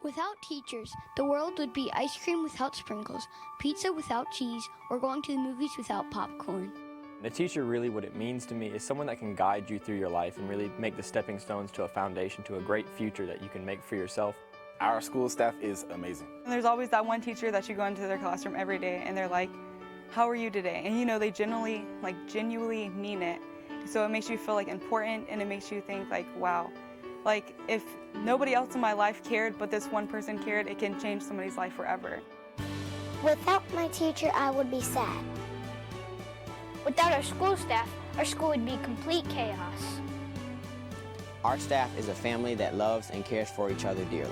Without teachers, the world would be ice cream without sprinkles, pizza without cheese, or going to the movies without popcorn. A teacher, really what it means to me is someone that can guide you through your life and really make the stepping stones to a foundation to a great future that you can make for yourself. Our school staff is amazing. And there's always that one teacher that you go into their classroom every day and they're like, how are you today? And you know, they genuinely mean it. So it makes you feel like important, and it makes you think like, wow, like if nobody else in my life cared but this one person cared, it can change somebody's life forever. Without my teacher, I would be sad. Without our school staff, our school would be complete chaos. Our staff is a family that loves and cares for each other dearly.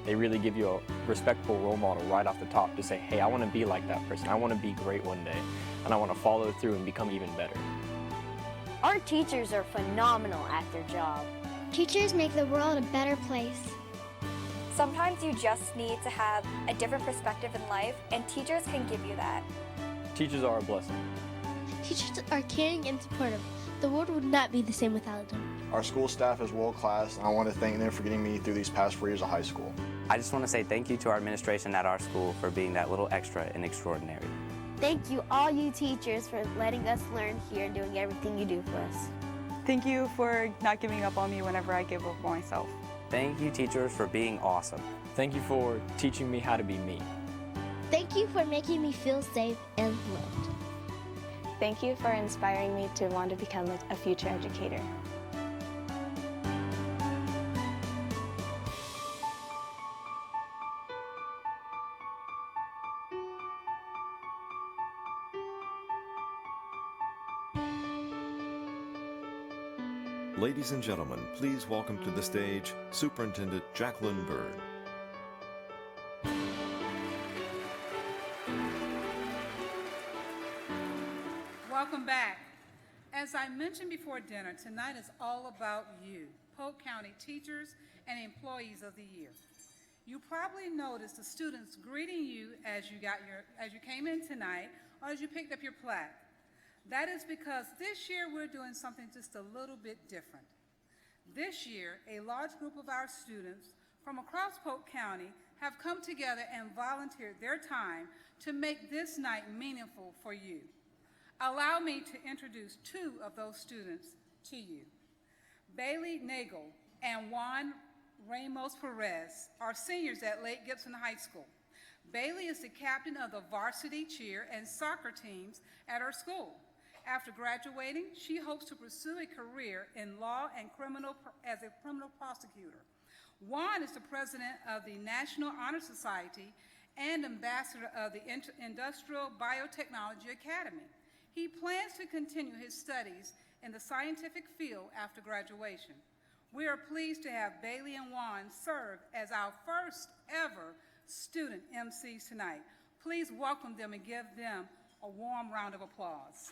They really give you a respectable role model right off the top to say, hey, I want to be like that person. I want to be great one day, and I want to follow through and become even better. Our teachers are phenomenal at their job. Teachers make the world a better place. Sometimes you just need to have a different perspective in life, and teachers can give you that. Teachers are a blessing. Teachers are caring and supportive. The world would not be the same without them. Our school staff is world class, and I want to thank them for getting me through these past 4 years of high school. I just want to say thank you to our administration at our school for being that little extra and extraordinary. Thank you, all you teachers, for letting us learn here and doing everything you do for us. Thank you for not giving up on me whenever I give up on myself. Thank you, teachers, for being awesome. Thank you for teaching me how to be me. Thank you for making me feel safe and loved. Thank you for inspiring me to want to become a future educator. Ladies and gentlemen, please welcome to the stage Superintendent Jacqueline Bird. Welcome back. As I mentioned before dinner, tonight is all about you, Polk County teachers and employees of the year. You probably noticed the students greeting you as you came in tonight or as you picked up your plaque. That is because this year we're doing something just a little bit different. This year, a large group of our students from across Polk County have come together and volunteered their time to make this night meaningful for you. Allow me to introduce two of those students to you. Bailey Nagel and Juan Ramos Perez are seniors at Lake Gibson High School. Bailey is the captain of the varsity cheer and soccer teams at our school. After graduating, she hopes to pursue a career in law and as a criminal prosecutor. Juan is the president of the National Honor Society and ambassador of the Industrial Biotechnology Academy. He plans to continue his studies in the scientific field after graduation. We are pleased to have Bailey and Juan serve as our first ever student MCs tonight. Please welcome them and give them a warm round of applause.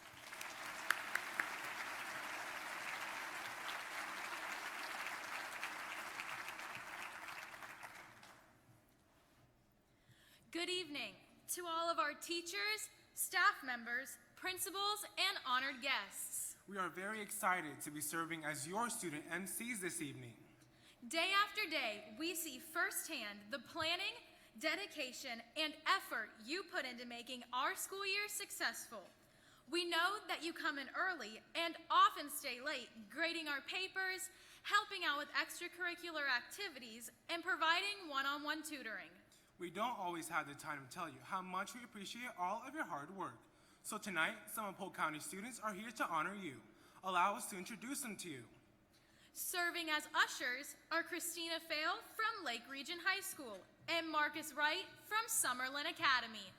Good evening to all of our teachers, staff members, principals, and honored guests. We are very excited to be serving as your student MCs this evening. Day after day, we see firsthand the planning, dedication, and effort you put into making our school year successful. We know that you come in early and often stay late, grading our papers, helping out with extracurricular activities, and providing one-on-one tutoring. We don't always have the time to tell you how much we appreciate all of your hard work. So tonight, some of Polk County students are here to honor you. Allow us to introduce them to you. Serving as ushers are Christina Fail from Lake Region High School and Marcus Wright from Summerlin Academy.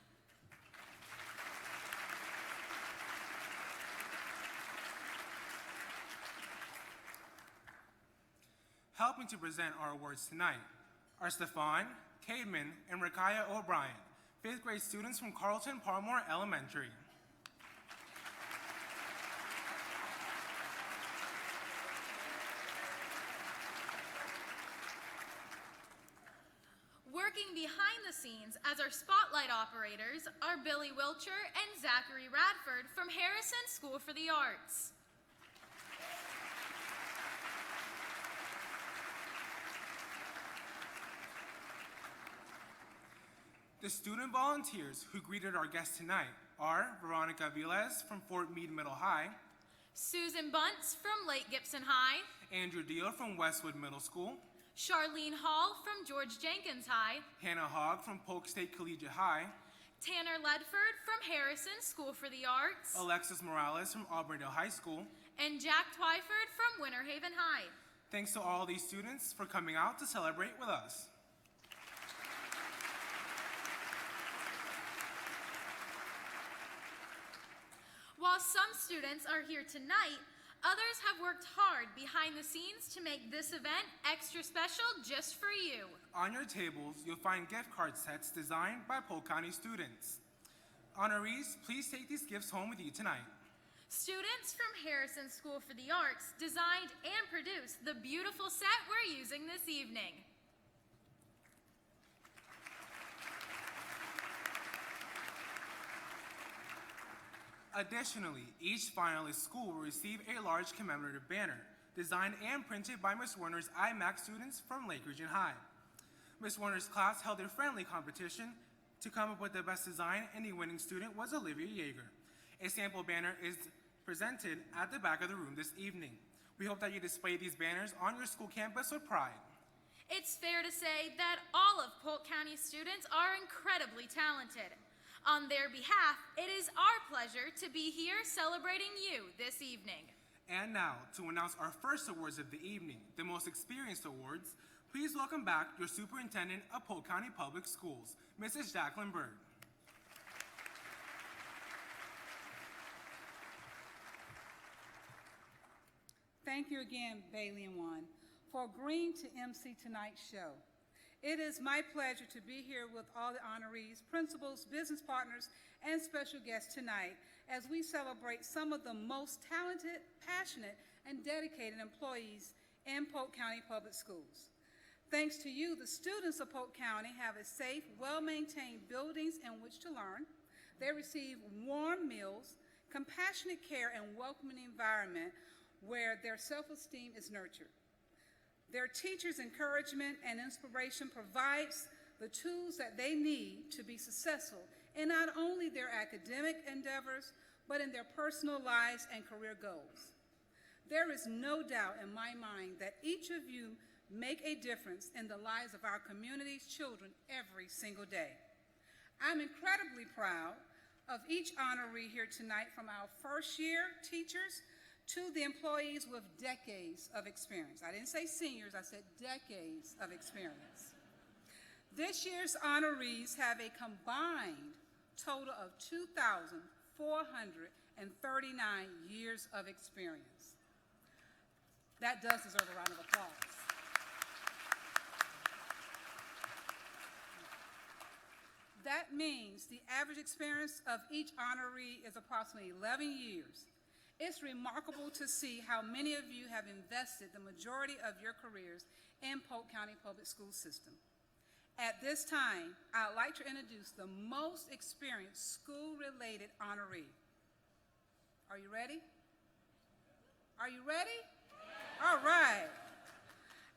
Helping to present our awards tonight are Stefan, Cademan, and Rakaya O'Brien, 5th grade students from Carlton Parmore Elementary. Working behind the scenes as our spotlight operators are Billy Wilcher and Zachary Radford from Harrison School for the Arts. The student volunteers who greeted our guests tonight are Veronica Viles from Fort Meade Middle High, Susan Bunce from Lake Gibson High, Andrew Deal from Westwood Middle School, Charlene Hall from George Jenkins High, Hannah Hogg from Polk State Collegiate High, Tanner Ledford from Harrison School for the Arts, Alexis Morales from Auburndale High School, and Jack Twyford from Winter Haven High. Thanks to all these students for coming out to celebrate with us. While some students are here tonight, others have worked hard behind the scenes to make this event extra special just for you. On your tables, you'll find gift card sets designed by Polk County students. Honorees, please take these gifts home with you tonight. Students from Harrison School for the Arts designed and produced the beautiful set we're using this evening. Additionally, each finalist school will receive a large commemorative banner designed and printed by Ms. Warner's IMAC students from Lake Region High. Ms. Warner's class held a friendly competition to come up with the best design, and the winning student was Olivia Yeager. A sample banner is presented at the back of the room this evening. We hope that you display these banners on your school campus with pride. It's fair to say that all of Polk County students are incredibly talented. On their behalf, it is our pleasure to be here celebrating you this evening. And now, to announce our first awards of the evening, the Most Experienced Awards, please welcome back your Superintendent of Polk County Public Schools, Mrs. Jacqueline Bird. Thank you again, Bailey and Juan, for agreeing to MC tonight's show. It is my pleasure to be here with all the honorees, principals, business partners, and special guests tonight as we celebrate some of the most talented, passionate, and dedicated employees in Polk County Public Schools. Thanks to you, the students of Polk County have a safe, well-maintained buildings in which to learn. They receive warm meals, compassionate care, and welcoming environment where their self-esteem is nurtured. Their teachers' encouragement and inspiration provides the tools that they need to be successful in not only their academic endeavors, but in their personal lives and career goals. There is no doubt in my mind that each of you make a difference in the lives of our community's children every single day. I'm incredibly proud of each honoree here tonight, from our first-year teachers to the employees with decades of experience. I didn't say seniors, I said decades of experience. This year's honorees have a combined total of 2,439 years of experience. That does deserve a round of applause. That means the average experience of each honoree is approximately 11 years. It's remarkable to see how many of you have invested the majority of your careers in Polk County Public School System. At this time, I'd like to introduce the most experienced school-related honoree. Are you ready? Are you ready? All right.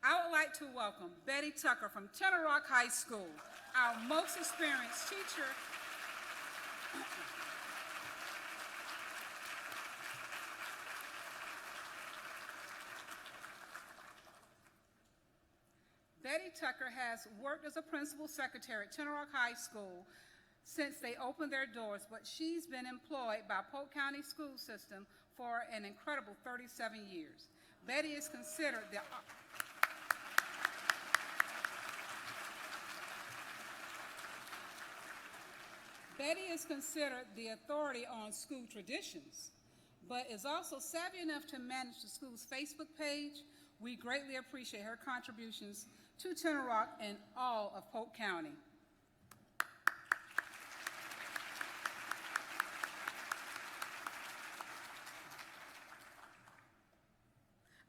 I would like to welcome Betty Tucker from Tenor Rock High School, our most experienced teacher. Betty Tucker has worked as a principal secretary at Tenor Rock High School since they opened their doors, but she's been employed by Polk County School System for an incredible 37 years. Betty is considered the authority on school traditions, but is also savvy enough to manage the school's Facebook page. We greatly appreciate her contributions to Tenor Rock and all of Polk County.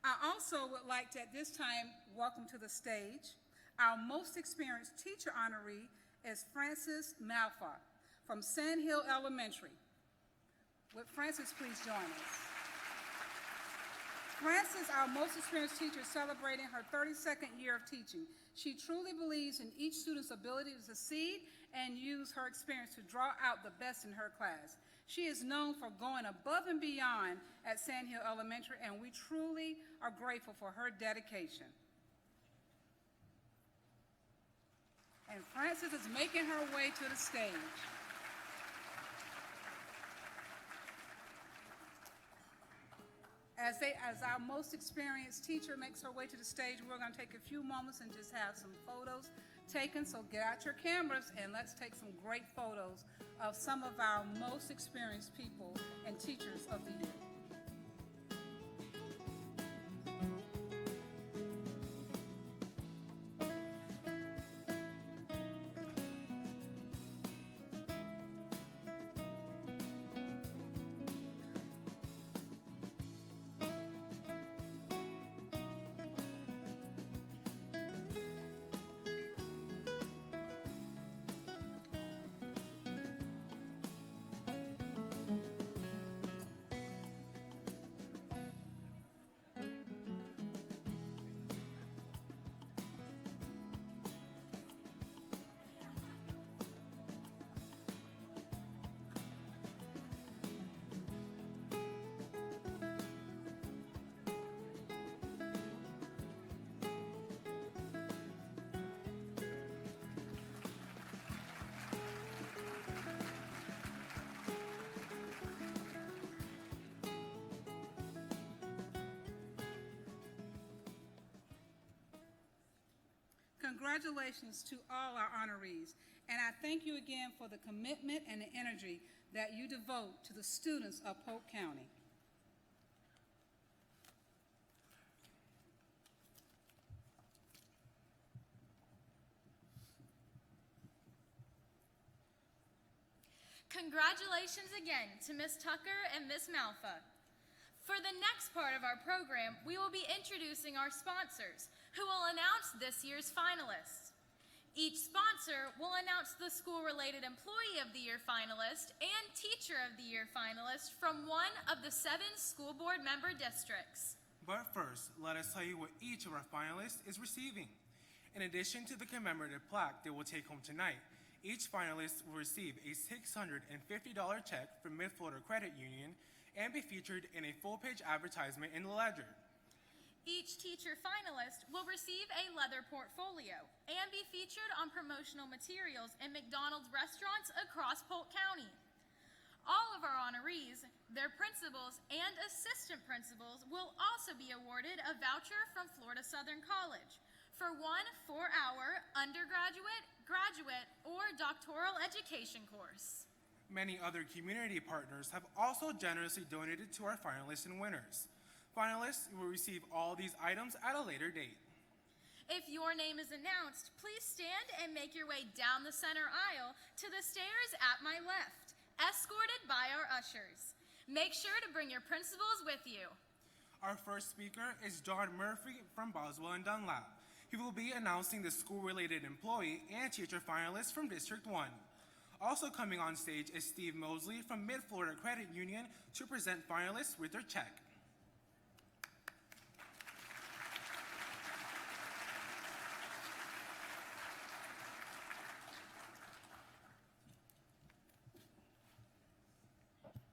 I also would like to, at this time, welcome to the stage our most experienced teacher honoree is Frances Malfa from Sand Hill Elementary. Would Frances please join us? Frances, our most experienced teacher, is celebrating her 32nd year of teaching. She truly believes in each student's ability to succeed and use her experience to draw out the best in her class. She is known for going above and beyond at Sand Hill Elementary, and we truly are grateful for her dedication. And Frances is making her way to the stage. As our most experienced teacher makes her way to the stage, we're going to take a few moments and just have some photos taken. So get out your cameras and let's take some great photos of some of our most experienced people and teachers of the year. Congratulations to all our honorees, and I thank you again for the commitment and the energy that you devote to the students of Polk County. Congratulations again to Ms. Tucker and Ms. Malfa. For the next part of our program, we will be introducing our sponsors, who will announce this year's finalists. Each sponsor will announce the School-Related Employee of the Year finalist and Teacher of the Year finalist from one of the 7 school board member districts. But first, let us tell you what each of our finalists is receiving. In addition to the commemorative plaque they will take home tonight, each finalist will receive a $650 check from Mid-Florida Credit Union and be featured in a full-page advertisement in the Ledger. Each teacher finalist will receive a leather portfolio and be featured on promotional materials in McDonald's restaurants across Polk County. All of our honorees, their principals, and assistant principals will also be awarded a voucher from Florida Southern College for one 4-hour undergraduate, graduate, or doctoral education course. Many other community partners have also generously donated to our finalists and winners. Finalists will receive all these items at a later date. If your name is announced, please stand and make your way down the center aisle to the stairs at my left, escorted by our ushers. Make sure to bring your principals with you. Our first speaker is John Murphy from Boswell and Dunlap. He will be announcing the school-related employee and teacher finalists from District 1. Also coming on stage is Steve Mosley from Mid-Florida Credit Union to present finalists with their check.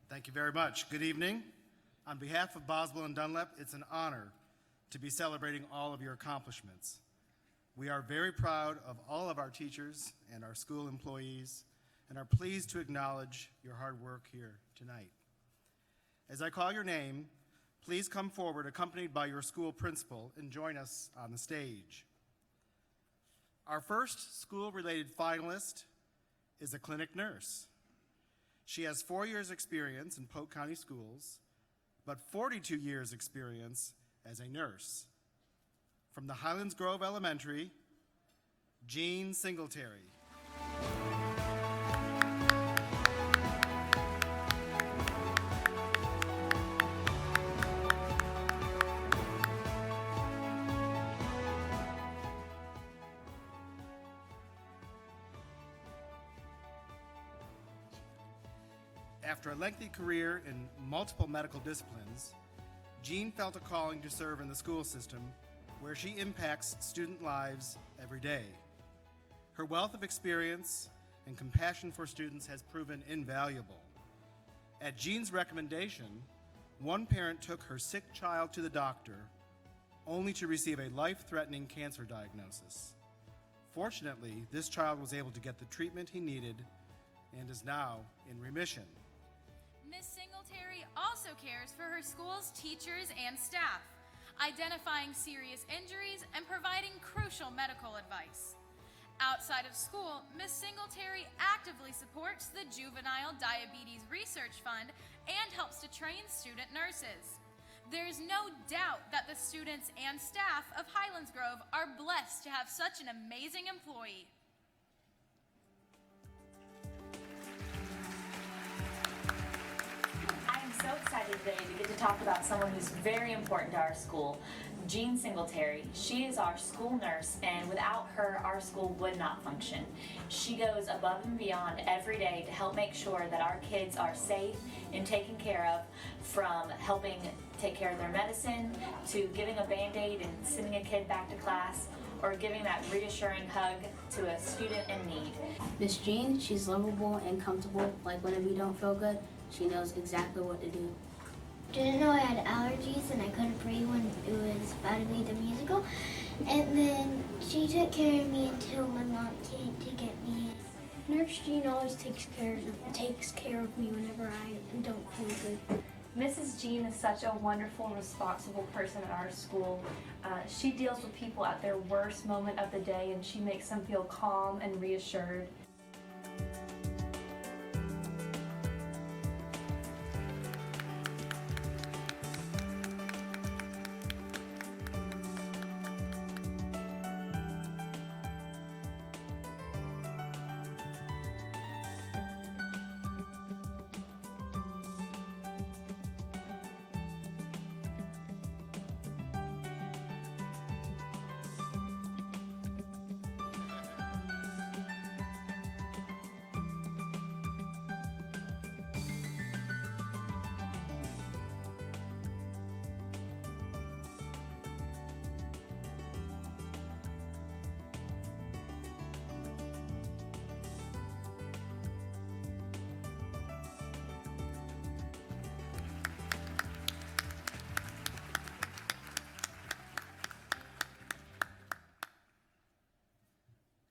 Thank you very much. Good evening. On behalf of Boswell and Dunlap, it's an honor to be celebrating all of your accomplishments. We are very proud of all of our teachers and our school employees and are pleased to acknowledge your hard work here tonight. As I call your name, please come forward accompanied by your school principal and join us on the stage. Our first school-related finalist is a clinic nurse. She has 4 years experience in Polk County schools, but 42 years experience as a nurse. From the Highlands Grove Elementary, Jean Singletary. After a lengthy career in multiple medical disciplines, Jean felt a calling to serve in the school system where she impacts student lives every day. Her wealth of experience and compassion for students has proven invaluable. At Jean's recommendation, one parent took her sick child to the doctor only to receive a life-threatening cancer diagnosis. Fortunately, this child was able to get the treatment he needed and is now in remission. Ms. Singletary also cares for her school's teachers and staff, identifying serious injuries and providing crucial medical advice. Outside of school, Ms. Singletary actively supports the Juvenile Diabetes Research Fund and helps to train student nurses. There's no doubt that the students and staff of Highlands Grove are blessed to have such an amazing employee. I am so excited today to get to talk about someone who's very important to our school, Jean Singletary. She is our school nurse, and without her, our school would not function. She goes above and beyond every day to help make sure that our kids are safe and taken care of, from helping take care of their medicine to giving a Band-Aid and sending a kid back to class, or giving that reassuring hug to a student in need. Miss Jean, she's lovable and comfortable. Like whenever you don't feel good, she knows exactly what to do. Didn't know I had allergies and I couldn't breathe when it was about to be the musical. And then she took care of me until my mom came to get me. Nurse Jean always takes care of me whenever I don't feel good. Mrs. Jean is such a wonderful, responsible person at our school. She deals with people at their worst moment of the day, and she makes them feel calm and reassured.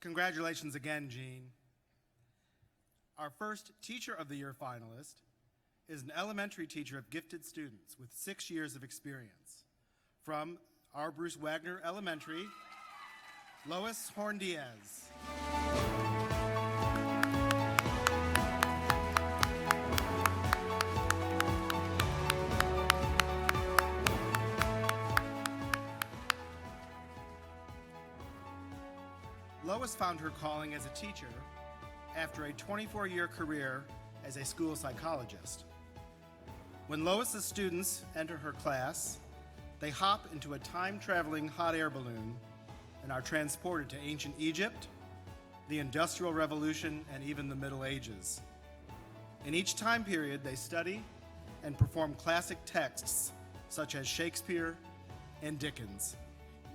Congratulations again, Jean. Our first Teacher of the Year finalist is an elementary teacher of gifted students with 6 years of experience. From our Bruce Wagner Elementary, Lois Horn-Diaz. Lois found her calling as a teacher after a 24-year career as a school psychologist. When Lois's students enter her class, they hop into a time-traveling hot air balloon and are transported to ancient Egypt, the Industrial Revolution, and even the Middle Ages. In each time period, they study and perform classic texts such as Shakespeare and Dickens.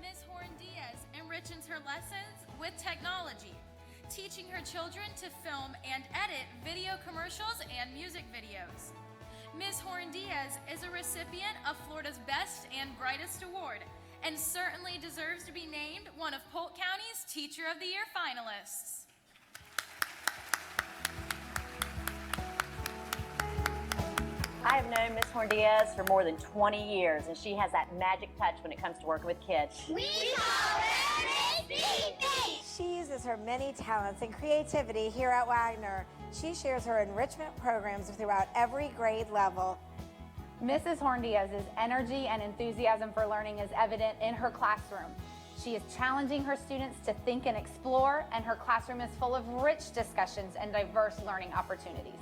Ms. Horn-Diaz enriches her lessons with technology, teaching her children to film and edit video commercials and music videos. Ms. Horn-Diaz is a recipient of Florida's Best and Brightest Award and certainly deserves to be named one of Polk County's Teacher of the Year finalists. I have known Ms. Horn-Diaz for more than 20 years, and she has that magic touch when it comes to working with kids. We call her Miss Beefy! She uses her many talents and creativity here at Wagner. She shares her enrichment programs throughout every grade level. Mrs. Horn-Diaz's energy and enthusiasm for learning is evident in her classroom. She is challenging her students to think and explore, and her classroom is full of rich discussions and diverse learning opportunities.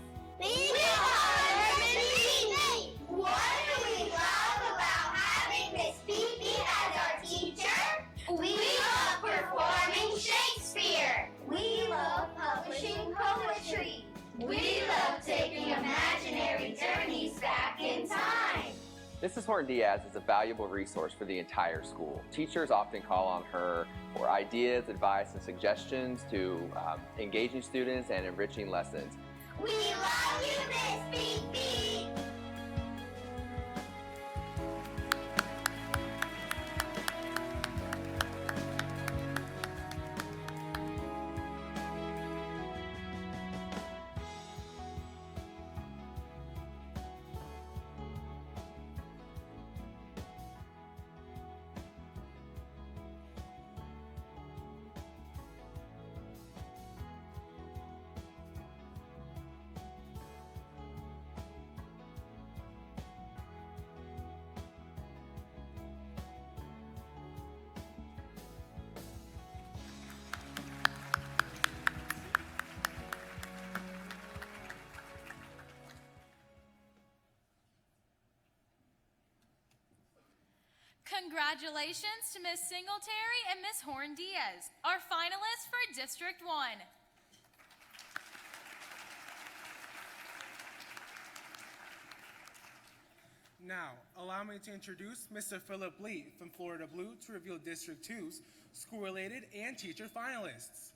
We call her Miss Beefy! What do we love about having Miss Beefy as our teacher? We love performing Shakespeare. We love publishing poetry. We love taking imaginary journeys back in time. Mrs. Horton-Diaz is a valuable resource for the entire school. Teachers often call on her for ideas, advice, and suggestions to engaging students and enriching lessons. We love you, Miss Fifi! Congratulations to Ms. Singletary and Ms. Horn-Diaz, our finalists for District 1. Now, allow me to introduce Mr. Philip Lee from Florida Blue to reveal District 2's school-related and teacher finalists.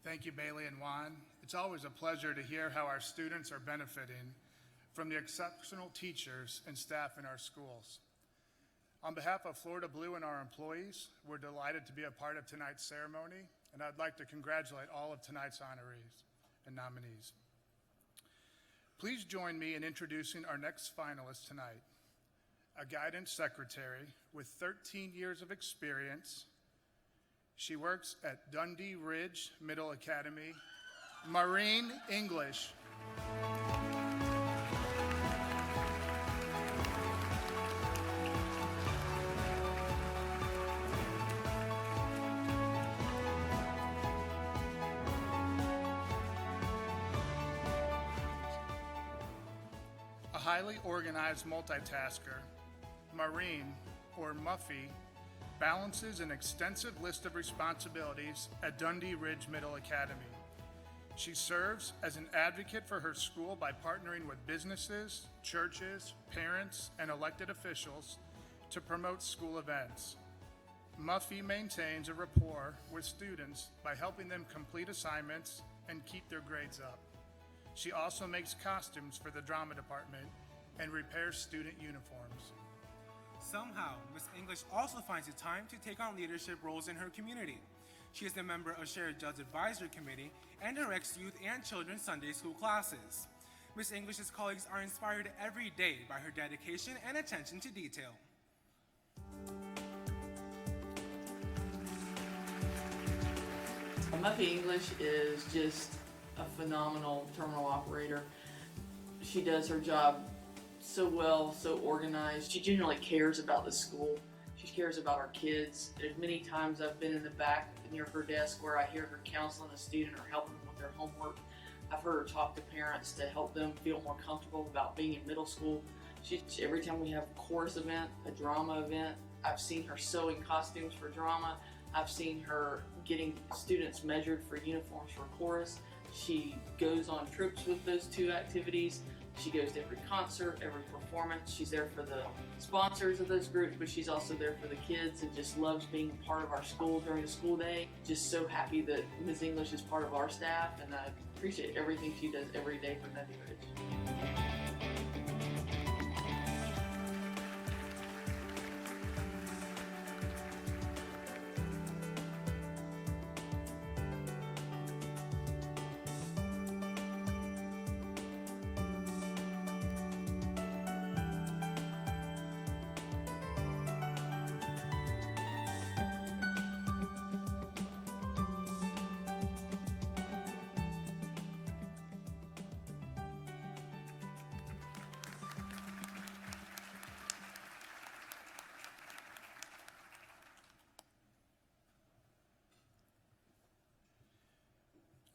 Thank you, Bailey and Juan. It's always a pleasure to hear how our students are benefiting from the exceptional teachers and staff in our schools. On behalf of Florida Blue and our employees, we're delighted to be a part of tonight's ceremony, and I'd like to congratulate all of tonight's honorees and nominees. Please join me in introducing our next finalist tonight, a guidance secretary with 13 years of experience. She works at Dundee Ridge Middle Academy, Marine English. A highly organized multitasker, Maureen, or Muffy, balances an extensive list of responsibilities at Dundee Ridge Middle Academy. She serves as an advocate for her school by partnering with businesses, churches, parents, and elected officials to promote school events. Muffy maintains a rapport with students by helping them complete assignments and keep their grades up. She also makes costumes for the drama department and repairs student uniforms. Somehow, Ms. English also finds the time to take on leadership roles in her community. She is a member of Shared Judge Advisory Committee and directs youth and children's Sunday school classes. Ms. English's colleagues are inspired every day by her dedication and attention to detail. Muffy English is just a phenomenal terminal operator. She does her job so well, so organized. She genuinely cares about the school. She cares about our kids. There's many times I've been in the back near her desk where I hear her counseling a student or helping them with their homework. I've heard her talk to parents to help them feel more comfortable about being in middle school. Every time we have a chorus event, a drama event, I've seen her sewing costumes for drama. I've seen her getting students measured for uniforms for chorus. She goes on trips with those two activities. She goes to every concert, every performance. She's there for the sponsors of those groups, but she's also there for the kids and just loves being part of our school during the school day. Just so happy that Ms. English is part of our staff, and I appreciate everything she does every day for Dundee Ridge.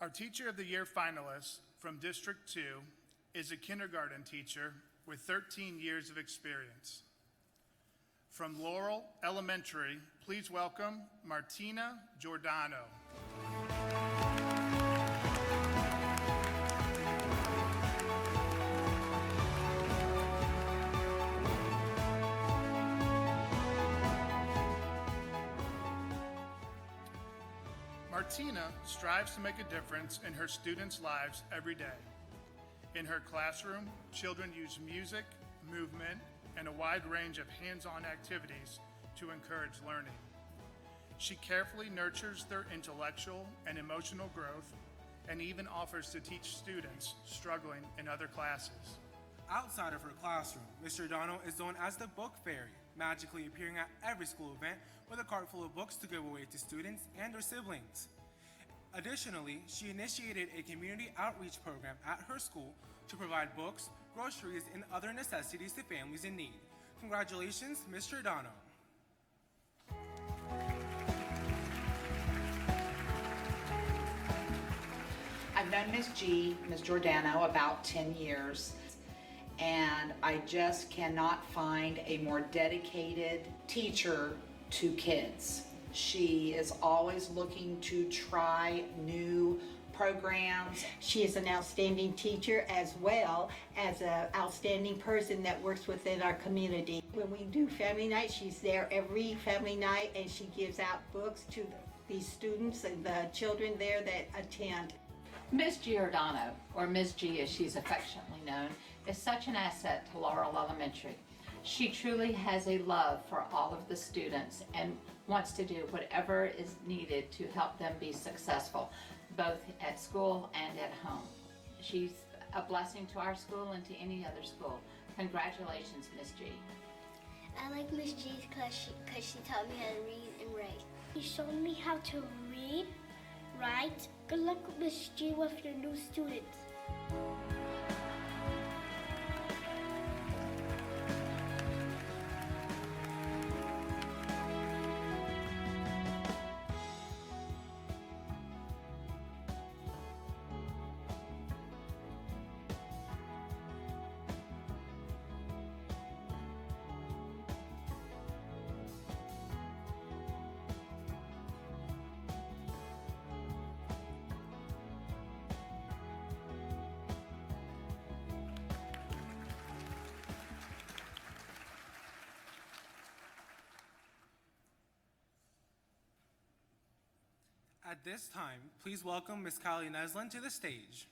Our Teacher of the Year finalist from District 2 is a kindergarten teacher with 13 years of experience. From Laurel Elementary, please welcome Martina Giordano. Martina strives to make a difference in her students' lives every day. In her classroom, children use music, movement, and a wide range of hands-on activities to encourage learning. She carefully nurtures their intellectual and emotional growth and even offers to teach students struggling in other classes. Outside of her classroom, Ms. Giordano is known as the Book Fairy, magically appearing at every school event with a cart full of books to give away to students and their siblings. Additionally, she initiated a community outreach program at her school to provide books, groceries, and other necessities to families in need. Congratulations, Ms. Giordano. I've known Ms. Giordano, about 10 years, and I just cannot find a more dedicated teacher to kids. She is always looking to try new programs. She is an outstanding teacher as well as an outstanding person that works within our community. When we do family night, she's there every family night and she gives out books to these students and the children there that attend. Ms. Giordano, or Ms. G as she's affectionately known, is such an asset to Laurel Elementary. She truly has a love for all of the students and wants to do whatever is needed to help them be successful, both at school and at home. She's a blessing to our school and to any other school. Congratulations, Ms. G. I like Miss G because she taught me how to read and write. She showed me how to read, write. Good luck, Miss G, with your new students. At this time, please welcome Ms. Kylie Neslin to the stage.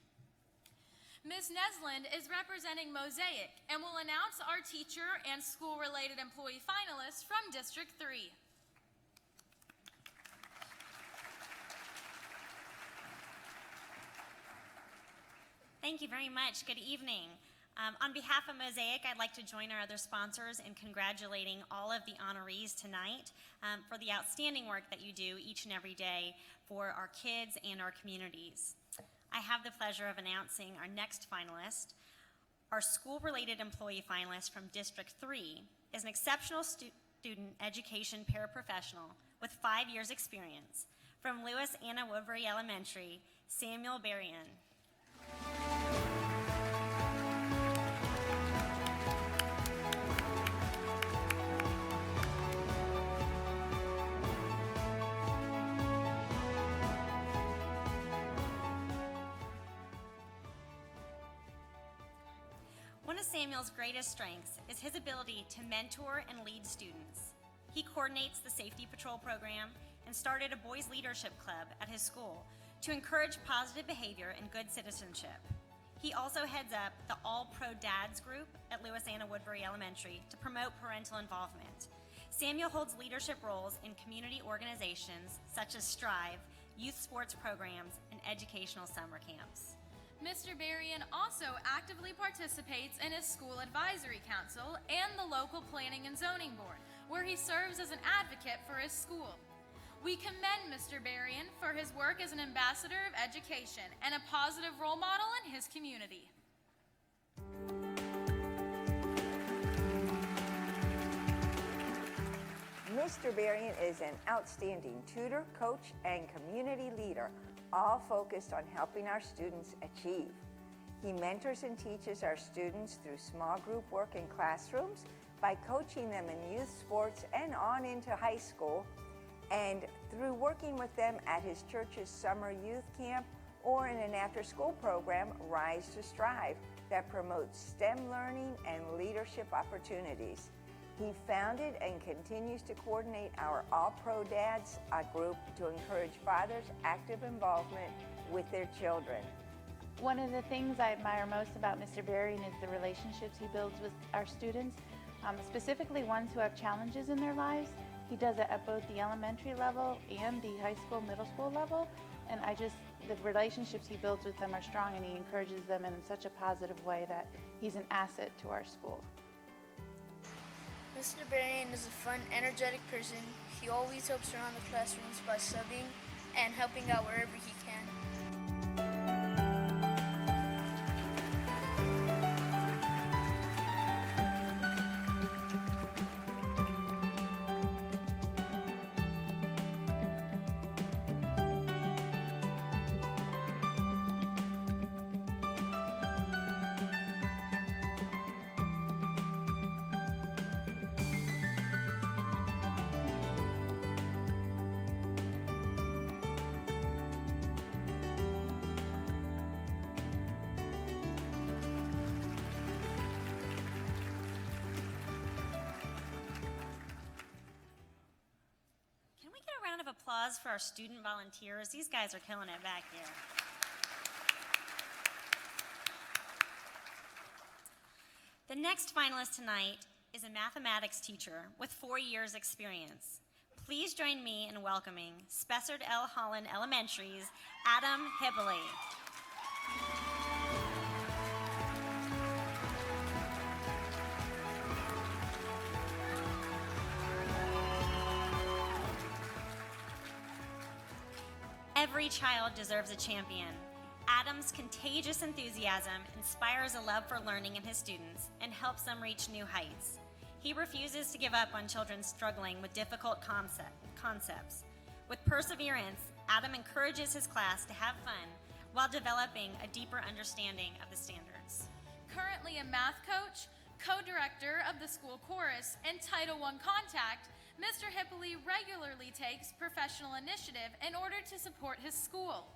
Ms. Neslin is representing Mosaic and will announce our teacher and school-related employee finalists from District 3. Thank you very much. Good evening. On behalf of Mosaic, I'd like to join our other sponsors in congratulating all of the honorees tonight for the outstanding work that you do each and every day for our kids and our communities. I have the pleasure of announcing our next finalist. Our school-related employee finalist from District 3 is an exceptional student education paraprofessional with 5 years experience from Lewis Anna Woodbury Elementary, Samuel Berrien. One of Samuel's greatest strengths is his ability to mentor and lead students. He coordinates the Safety Patrol program and started a boys' leadership club at his school to encourage positive behavior and good citizenship. He also heads up the All-Pro Dads group at Lewis Anna Woodbury Elementary to promote parental involvement. Samuel holds leadership roles in community organizations such as Strive, youth sports programs, and educational summer camps. Mr. Berrien also actively participates in his school advisory council and the local planning and zoning board, where he serves as an advocate for his school. We commend Mr. Berrien for his work as an ambassador of education and a positive role model in his community. Mr. Berrien is an outstanding tutor, coach, and community leader, all focused on helping our students achieve. He mentors and teaches our students through small group work in classrooms, by coaching them in youth sports and on into high school, and through working with them at his church's summer youth camp or in an after-school program, Rise to Strive, that promotes STEM learning and leadership opportunities. He founded and continues to coordinate our All Pro Dads group to encourage fathers' active involvement with their children. One of the things I admire most about Mr. Berrien is the relationships he builds with our students, specifically ones who have challenges in their lives. He does it at both the elementary level and the high school, middle school level, and the relationships he builds with them are strong, and he encourages them in such a positive way that he's an asset to our school. Mr. Berrien is a fun, energetic person. He always helps around the classrooms by subbing and helping out wherever he can. Round of applause for our student volunteers. These guys are killing it back here. The next finalist tonight is a mathematics teacher with 4 years experience. Please join me in welcoming Spessard L. Holland Elementary's Adam Hibley. Every child deserves a champion. Adam's contagious enthusiasm inspires a love for learning in his students and helps them reach new heights. He refuses to give up on children struggling with difficult concepts. With perseverance, Adam encourages his class to have fun while developing a deeper understanding of the standards. Currently a math coach, co-director of the school chorus, and Title I contact, Mr. Hibley regularly takes professional initiative in order to support his school.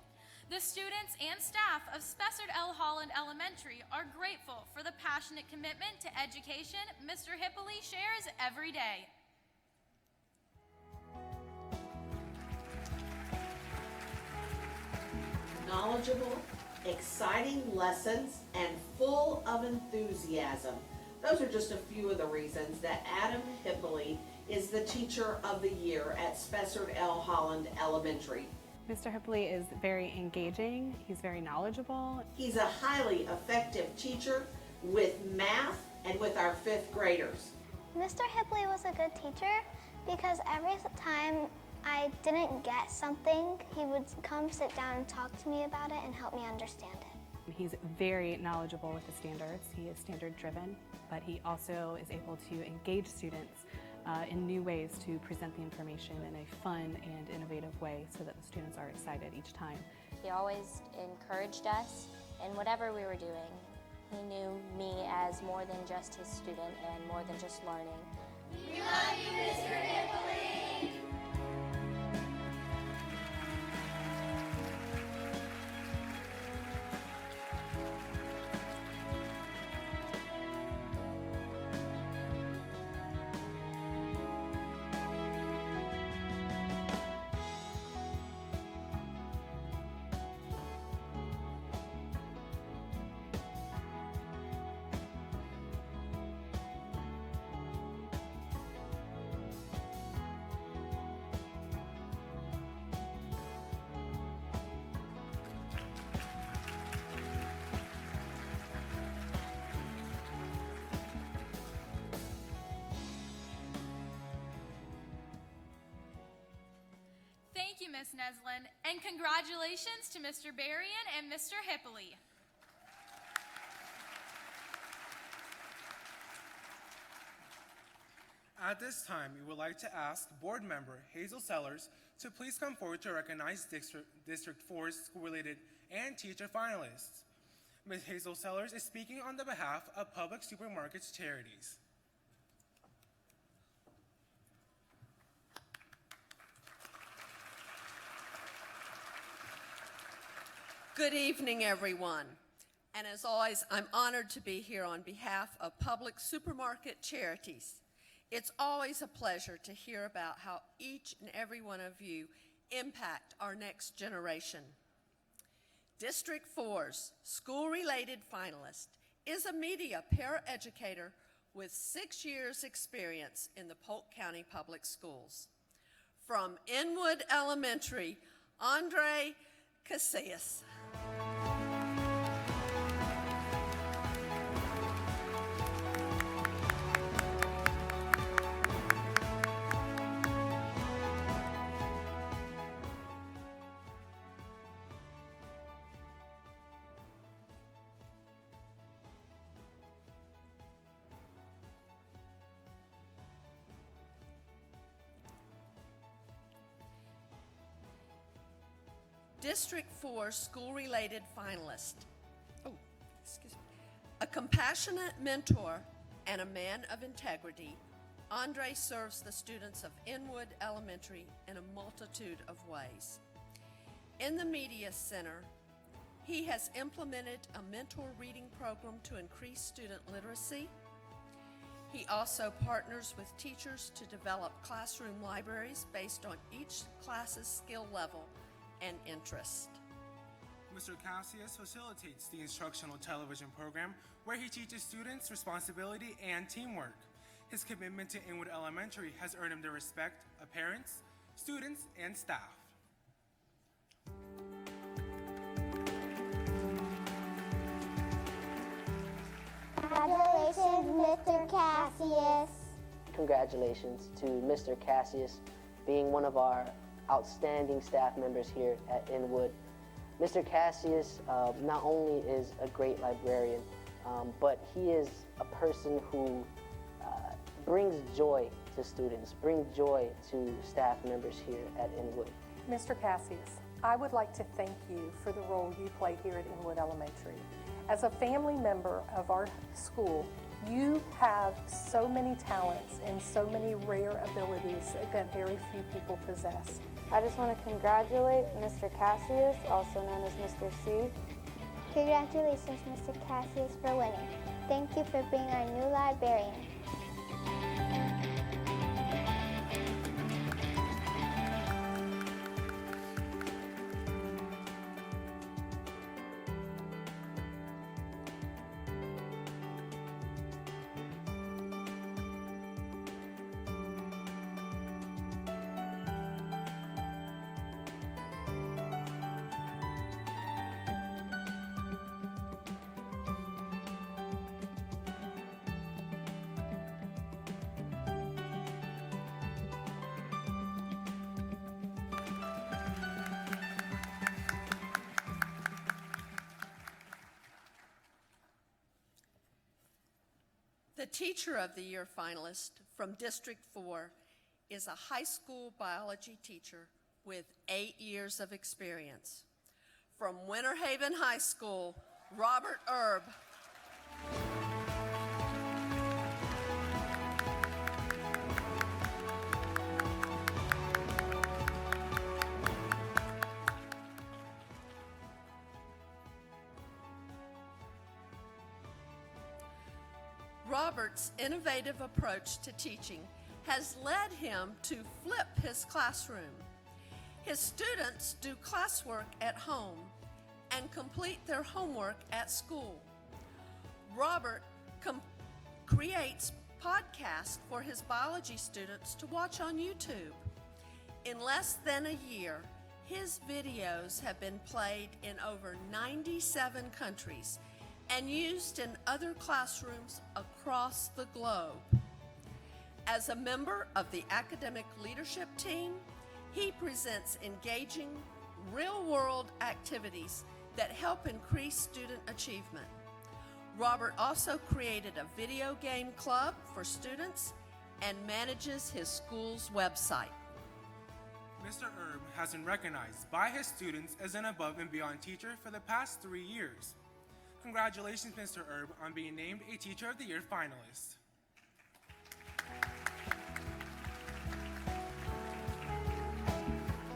The students and staff of Spessard L. Holland Elementary are grateful for the passionate commitment to education Mr. Hibley shares every day. Knowledgeable, exciting lessons, and full of enthusiasm. Those are just a few of the reasons that Adam Hibley is the Teacher of the Year at Spessard L. Holland Elementary. Mr. Hibley is very engaging, he's very knowledgeable. He's a highly effective teacher with math and with our 5th graders. Mr. Hibley was a good teacher because every time I didn't get something, he would come sit down and talk to me about it and help me understand it. He's very knowledgeable with the standards. He is standard driven, but he also is able to engage students in new ways to present the information in a fun and innovative way so that the students are excited each time. He always encouraged us in whatever we were doing. He knew me as more than just his student and more than just learning. We love you, Mr. Hibley! Thank you, Ms. Neslin, and congratulations to Mr. Berrien and Mr. Hibley. At this time, we would like to ask board member Hazel Sellers to please come forward to recognize District 4's school-related and teacher finalists. Ms. Hazel Sellers is speaking on the behalf of Public Supermarkets Charities. Good evening, everyone. And as always, I'm honored to be here on behalf of Public Supermarket Charities. It's always a pleasure to hear about how each and every one of you impact our next generation. District 4's school-related finalist is a media paraeducator with 6 years' experience in the Polk County Public Schools. From Inwood Elementary, Andre Casillas. District 4 school-related finalist. A compassionate mentor and a man of integrity, Andre serves the students of Inwood Elementary in a multitude of ways. In the Media Center, he has implemented a mentor reading program to increase student literacy. He also partners with teachers to develop classroom libraries based on each class's skill level and interest. Mr. Cassius facilitates the instructional television program where he teaches students responsibility and teamwork. His commitment to Inwood Elementary has earned him the respect of parents, students, and staff. Congratulations, Mr. Cassius. Congratulations to Mr. Cassius being one of our outstanding staff members here at Inwood. Mr. Cassius not only is a great librarian, but he is a person who brings joy to students, brings joy to staff members here at Inwood. Mr. Cassius, I would like to thank you for the role you play here at Inwood Elementary. As a family member of our school, you have so many talents and so many rare abilities that very few people possess. I just want to congratulate Mr. Cassius, also known as Mr. C. Congratulations, Mr. Cassius, for winning. Thank you for being our new librarian. The Teacher of the Year finalist from District 4 is a high school biology teacher with 8 years of experience. From Winter Haven High School, Robert Erb. Robert's innovative approach to teaching has led him to flip his classroom. His students do classwork at home and complete their homework at school. Robert creates podcasts for his biology students to watch on YouTube. In less than a year, his videos have been played in over 97 countries and used in other classrooms across the globe. As a member of the academic leadership team, he presents engaging, real-world activities that help increase student achievement. Robert also created a video game club for students and manages his school's website. Mr. Erb has been recognized by his students as an above and beyond teacher for the past 3 years. Congratulations, Mr. Erb, on being named a Teacher of the Year finalist.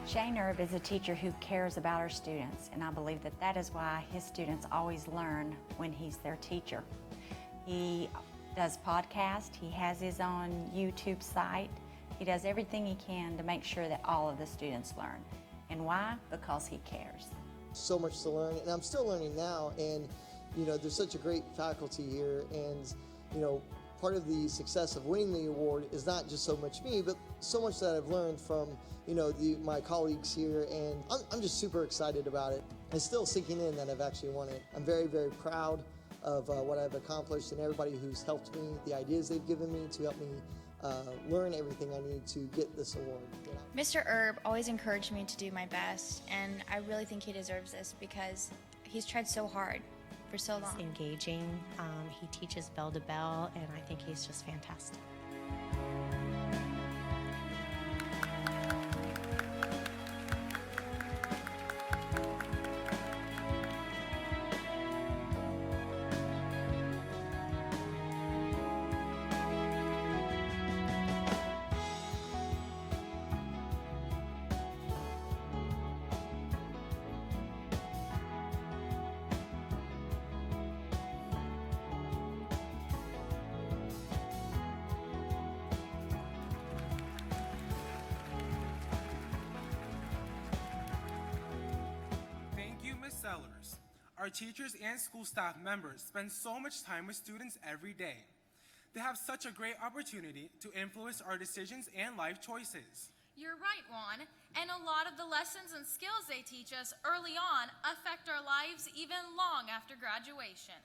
Shane Erb is a teacher who cares about our students, and I believe that that is why his students always learn when he's their teacher. He does podcasts, he has his own YouTube site, he does everything he can to make sure that all of the students learn. And why? Because he cares. So much to learn, and I'm still learning now, and you know, there's such a great faculty here, and you know, part of the success of winning the award is not just so much me, but so much that I've learned from, you know, my colleagues here, and I'm just super excited about it. It's still sinking in that I've actually won it. I'm very, very proud of what I've accomplished and everybody who's helped me, the ideas they've given me to help me learn everything I need to get this award. You know? Mr. Erb always encouraged me to do my best, and I really think he deserves this because he's tried so hard for so long. He's engaging, he teaches bell to bell, and I think he's just fantastic. Sellers. Our teachers and school staff members spend so much time with students every day. They have such a great opportunity to influence our decisions and life choices. You're right, Juan. And a lot of the lessons and skills they teach us early on affect our lives even long after graduation.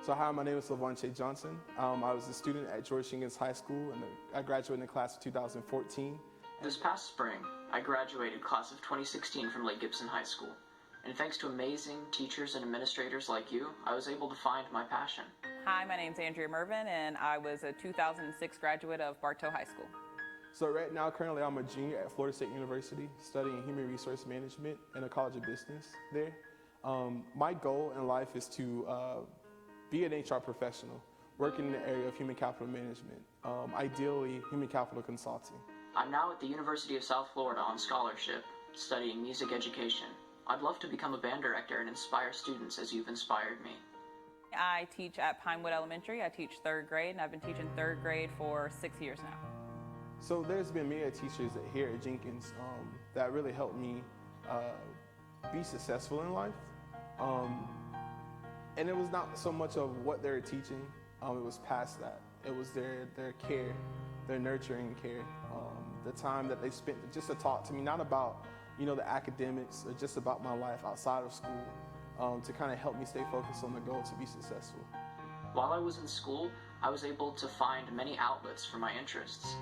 So hi, my name is Lavonche Johnson. I was a student at George Higgins High School, and I graduated in the class of 2014. This past spring, I graduated class of 2016 from Lake Gibson High School. And thanks to amazing teachers and administrators like you, I was able to find my passion. Hi, my name's Andrea Mervin, and I was a 2006 graduate of Bartow High School. So right now, currently, I'm a junior at Florida State University, studying human resource management in a college of business there. My goal in life is to be an HR professional, working in the area of human capital management, ideally human capital consulting. I'm now at the University of South Florida on scholarship, studying music education. I'd love to become a band director and inspire students as you've inspired me. I teach at Pinewood Elementary. I teach 3rd grade, and I've been teaching 3rd grade for 6 years now. So there's been many teachers here at Jenkins that really helped me be successful in life. And it was not so much of what they were teaching, it was past that. It was their care, their nurturing care, the time that they spent just to talk to me, not about, you know, the academics or just about my life outside of school, to kind of help me stay focused on the goal to be successful. While I was in school, I was able to find many outlets for my interests,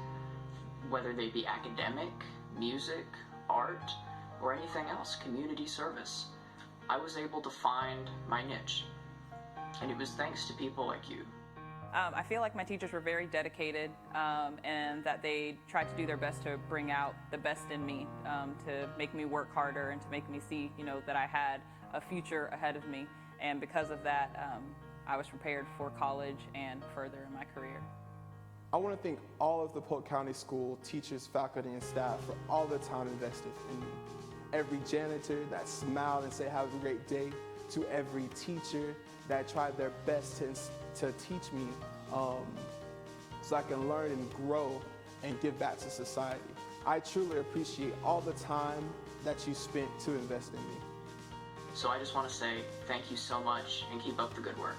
whether they be academic, music, art, or anything else, community service. I was able to find my niche. And it was thanks to people like you. I feel like my teachers were very dedicated and that they tried to do their best to bring out the best in me, to make me work harder and to make me see, you know, that I had a future ahead of me. And because of that, I was prepared for college and further in my career. I want to thank all of the Polk County School teachers, faculty, and staff for all the time invested in me. Every janitor that smiled and said, "Have a great day," to every teacher that tried their best to teach me so I can learn and grow and give back to society. I truly appreciate all the time that you spent to invest in me. So I just want to say thank you so much and keep up the good work.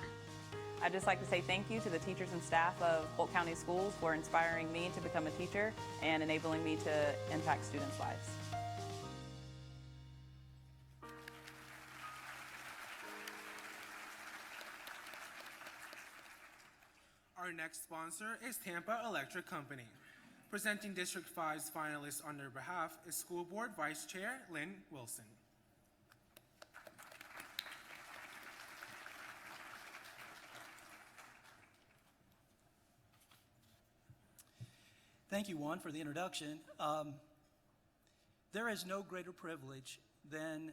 I'd just like to say thank you to the teachers and staff of Polk County Schools for inspiring me to become a teacher and enabling me to impact students' lives. Our next sponsor is Tampa Electric Company. Presenting District 5's finalists on their behalf is School Board Vice Chair Lynn Wilson. Thank you, Juan, for the introduction. There is no greater privilege than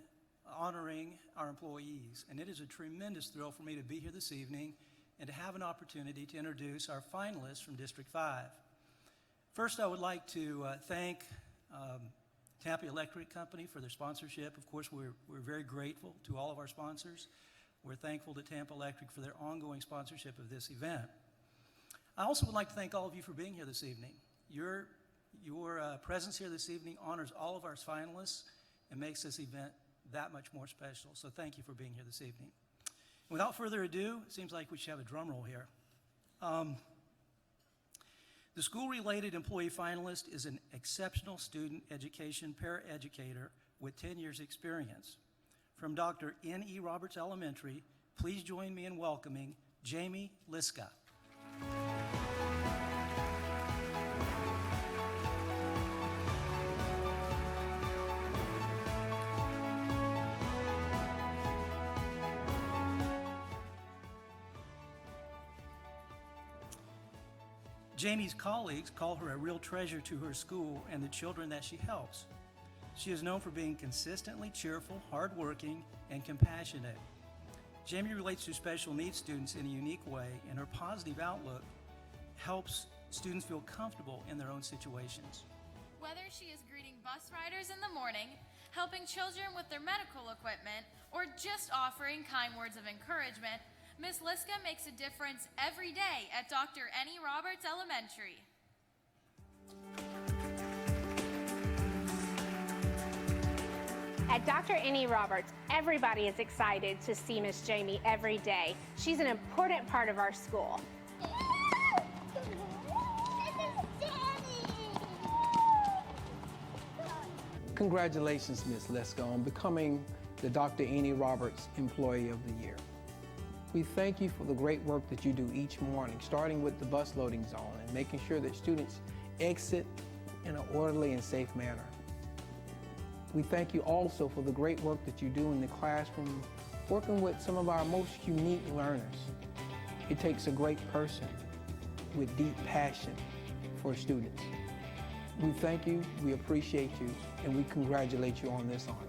honoring our employees, and it is a tremendous thrill for me to be here this evening and to have an opportunity to introduce our finalists from District 5. First, I would like to thank Tampa Electric Company for their sponsorship. Of course, we're very grateful to all of our sponsors. We're thankful to Tampa Electric for their ongoing sponsorship of this event. I also would like to thank all of you for being here this evening. Your presence here this evening honors all of our finalists and makes this event that much more special. So thank you for being here this evening. Without further ado, it seems like we should have a drum roll here. The school-related employee finalist is an exceptional student education paraeducator with 10 years experience. From Dr. N.E. Roberts Elementary, please join me in welcoming Jamie Liska. Jamie's colleagues call her a real treasure to her school and the children that she helps. She is known for being consistently cheerful, hardworking, and compassionate. Jamie relates to special needs students in a unique way, and her positive outlook helps students feel comfortable in their own situations. Whether she is greeting bus riders in the morning, helping children with their medical equipment, or just offering kind words of encouragement, Ms. Liska makes a difference every day at Dr. N.E. Roberts Elementary. At Dr. N.E. Roberts, everybody is excited to see Miss Jamie every day. She's an important part of our school. Congratulations, Ms. Liska, on becoming the Dr. N.E. Roberts Employee of the Year. We thank you for the great work that you do each morning, starting with the bus loading zone and making sure that students exit in an orderly and safe manner. We thank you also for the great work that you do in the classroom, working with some of our most unique learners. It takes a great person with deep passion for students. We thank you, we appreciate you, and we congratulate you on this honor.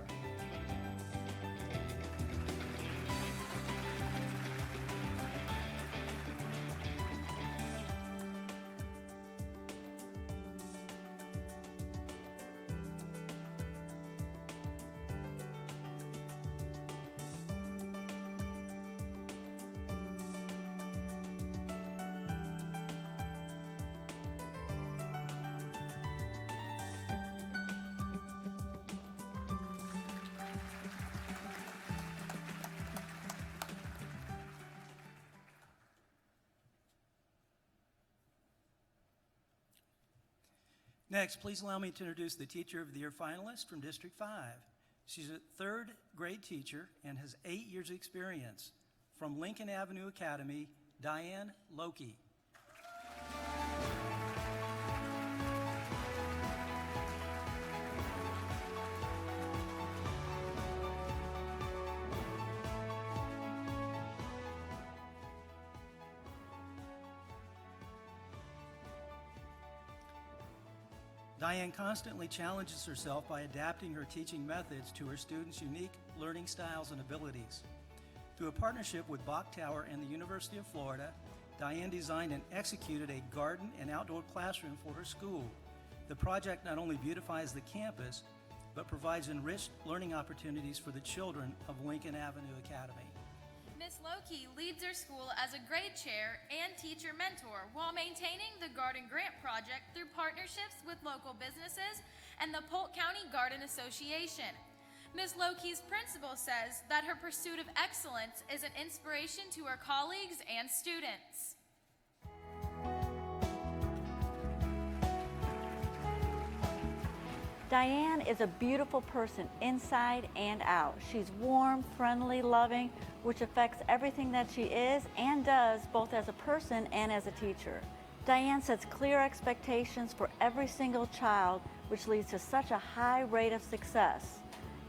Next, please allow me to introduce the Teacher of the Year finalist from District 5. She's a third grade teacher and has 8 years experience. From Lincoln Avenue Academy, Diane Loki. Diane constantly challenges herself by adapting her teaching methods to her students' unique learning styles and abilities. Through a partnership with Bach Tower and the University of Florida, Diane designed and executed a garden and outdoor classroom for her school. The project not only beautifies the campus, but provides enriched learning opportunities for the children of Lincoln Avenue Academy. Ms. Loki leads her school as a grade chair and teacher mentor while maintaining the Garden Grant Project through partnerships with local businesses and the Polk County Garden Association. Ms. Loki's principal says that her pursuit of excellence is an inspiration to her colleagues and students. Diane is a beautiful person inside and out. She's warm, friendly, loving, which affects everything that she is and does, both as a person and as a teacher. Diane sets clear expectations for every single child, which leads to such a high rate of success.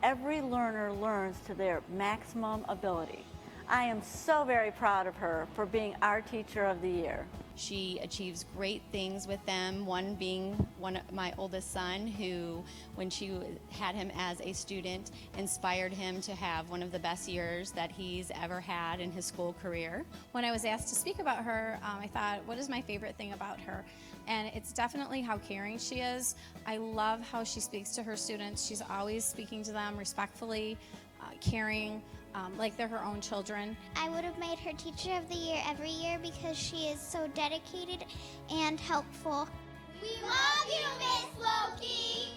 Every learner learns to their maximum ability. I am so very proud of her for being our Teacher of the Year. She achieves great things with them, one being my oldest son, who, when she had him as a student, inspired him to have one of the best years that he's ever had in his school career. When I was asked to speak about her, I thought, what is my favorite thing about her? And it's definitely how caring she is. I love how she speaks to her students. She's always speaking to them respectfully, caring, like they're her own children. I would have made her Teacher of the Year every year because she is so dedicated and helpful. We love you, Miss Loki!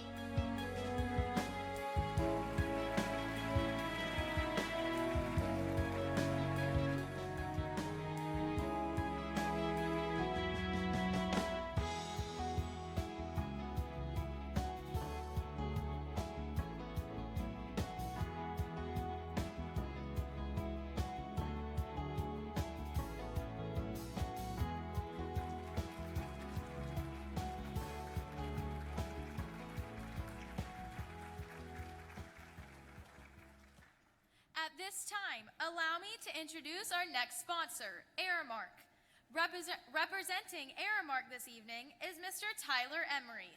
At this time, allow me to introduce our next sponsor, Aramark. Representing Aramark this evening is Mr. Tyler Emery.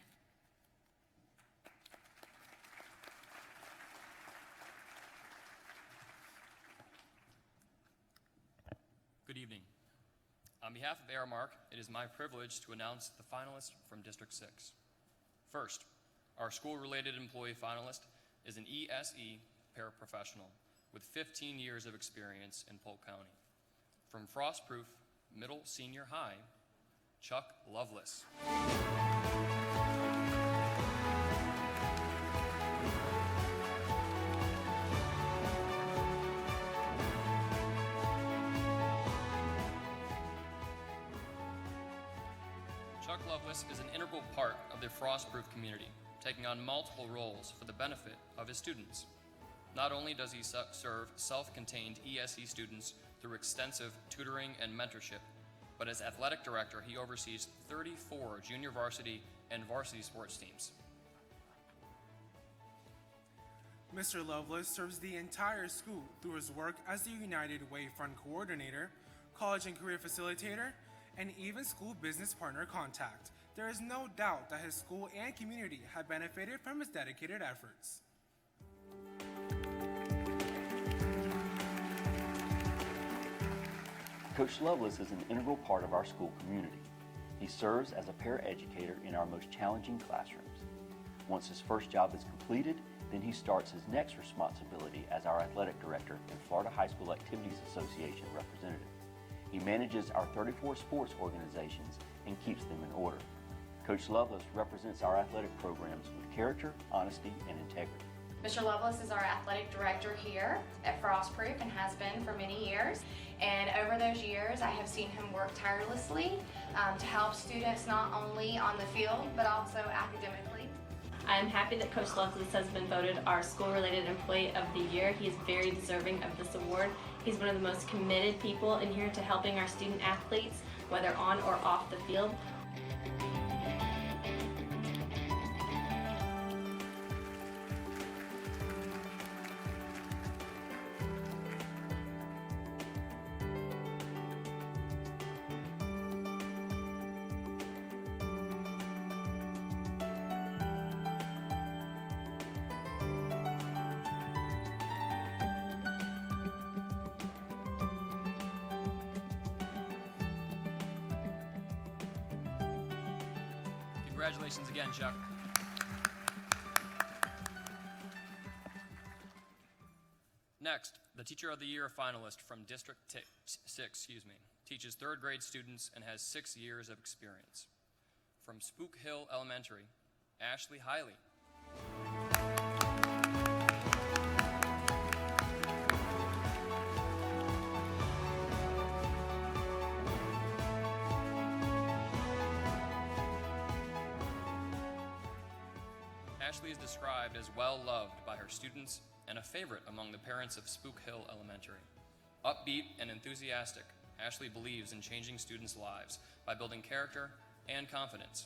Good evening. On behalf of Aramark, it is my privilege to announce the finalists from District 6. First, our school-related employee finalist is an ESE paraprofessional with 15 years of experience in Polk County. From Frostproof Middle Senior High, Chuck Lovelace. Chuck Lovelace is an integral part of the Frostproof community, taking on multiple roles for the benefit of his students. Not only does he serve self-contained ESE students through extensive tutoring and mentorship, but as athletic director, he oversees 34 junior varsity and varsity sports teams. Mr. Lovelace serves the entire school through his work as the United Wayfront Coordinator, College and Career Facilitator, and even School Business Partner Contact. There is no doubt that his school and community have benefited from his dedicated efforts. Coach Lovelace is an integral part of our school community. He serves as a paraeducator in our most challenging classrooms. Once his first job is completed, then he starts his next responsibility as our athletic director and Florida High School Activities Association representative. He manages our 34 sports organizations and keeps them in order. Coach Lovelace represents our athletic programs with character, honesty, and integrity. Mr. Lovelace is our athletic director here at Frostproof and has been for many years. And over those years, I have seen him work tirelessly to help students not only on the field, but also academically. I'm happy that Coach Lovelace has been voted our school-related employee of the year. He is very deserving of this award. He's one of the most committed people in here to helping our student athletes, whether on or off the field. Congratulations again, Chuck. Next, the Teacher of the Year finalist from District 6, teaches third grade students and has 6 years of experience. From Spook Hill Elementary, Ashley Hiley. Ashley is described as well-loved by her students and a favorite among the parents of Spook Hill Elementary. Upbeat and enthusiastic, Ashley believes in changing students' lives by building character and confidence.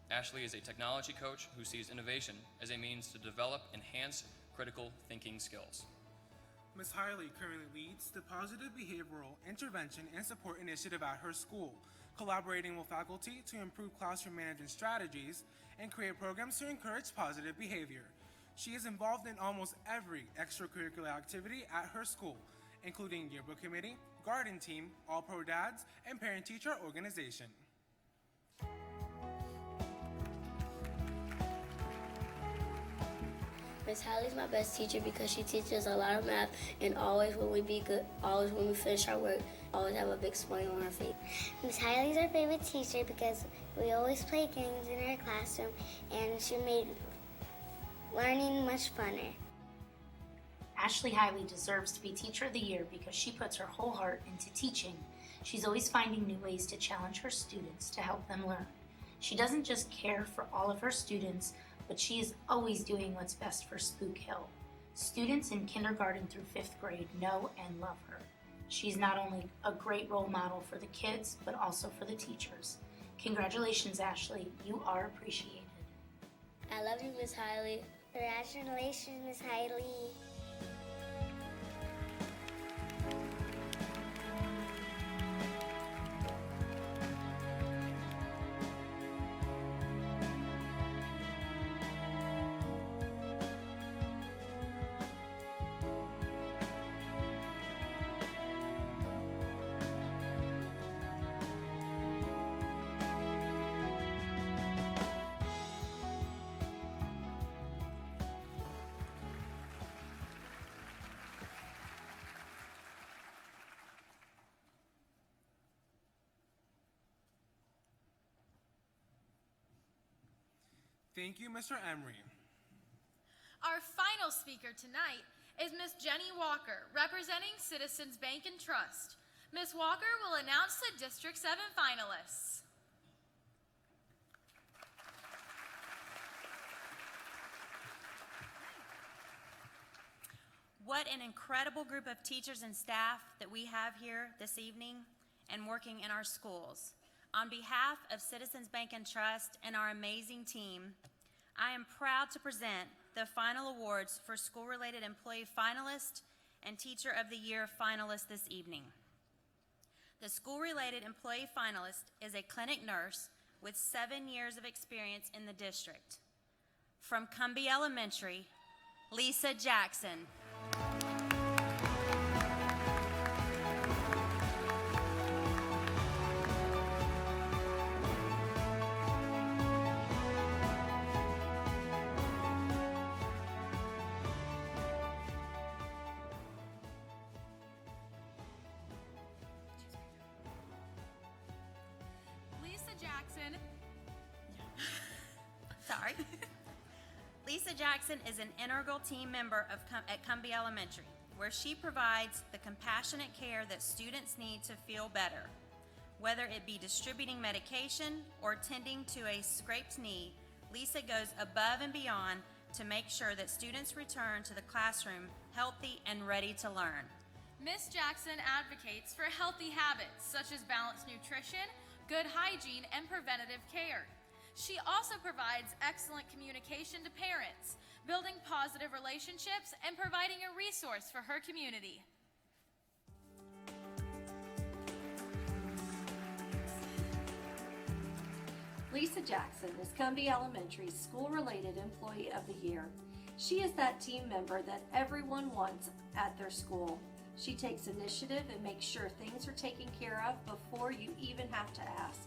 Ashley is a technology coach who sees innovation as a means to develop enhanced critical thinking skills. Ms. Hiley currently leads the Positive Behavioral Intervention and Support Initiative at her school, collaborating with faculty to improve classroom management strategies, and create programs to encourage positive behavior. She is involved in almost every extracurricular activity at her school, including yearbook committee, garden team, all-pro dads, and parent-teacher organization. Miss Hallie's my best teacher because she teaches a lot of math, and always when we finish our work, always have a big smile on her face. Miss Hallie's our favorite teacher because we always play games in her classroom, and she made learning much funner. Ashley Hiley deserves to be Teacher of the Year because she puts her whole heart into teaching. She's always finding new ways to challenge her students to help them learn. She doesn't just care for all of her students, but she is always doing what's best for Spook Hill. Students in kindergarten through 5th grade know and love her. She's not only a great role model for the kids, but also for the teachers. Congratulations, Ashley. You are appreciated. I love you, Miss Hiley. Congratulations, Miss Hiley. Thank you, Mr. Emery. Our final speaker tonight is Miss Jenny Walker, representing Citizens Bank and Trust. Miss Walker will announce the District 7 finalists. What an incredible group of teachers and staff that we have here this evening and working in our schools. On behalf of Citizens Bank and Trust and our amazing team, I am proud to present the final awards for School-Related Employee Finalist and Teacher of the Year finalist this evening. The School-Related Employee Finalist is a clinic nurse with 7 years of experience in the district. From Cumbie Elementary, Lisa Jackson. Lisa Jackson is an integral team member at Cumbie Elementary, where she provides the compassionate care that students need to feel better. Whether it be distributing medication or tending to a scraped knee, Lisa goes above and beyond to make sure that students return to the classroom healthy and ready to learn. Miss Jackson advocates for healthy habits such as balanced nutrition, good hygiene, and preventative care. She also provides excellent communication to parents, building positive relationships, and providing a resource for her community. Lisa Jackson is Cumbie Elementary's School-Related Employee of the Year. She is that team member that everyone wants at their school. She takes initiative and makes sure things are taken care of before you even have to ask.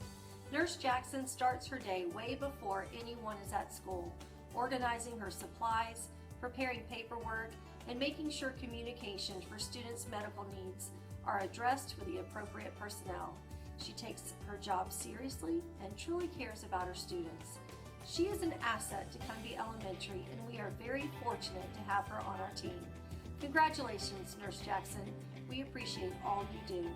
Nurse Jackson starts her day way before anyone is at school, organizing her supplies, preparing paperwork, and making sure communications for students' medical needs are addressed with the appropriate personnel. She takes her job seriously and truly cares about her students. She is an asset to Cumbie Elementary, and we are very fortunate to have her on our team. Congratulations, Nurse Jackson. We appreciate all you do.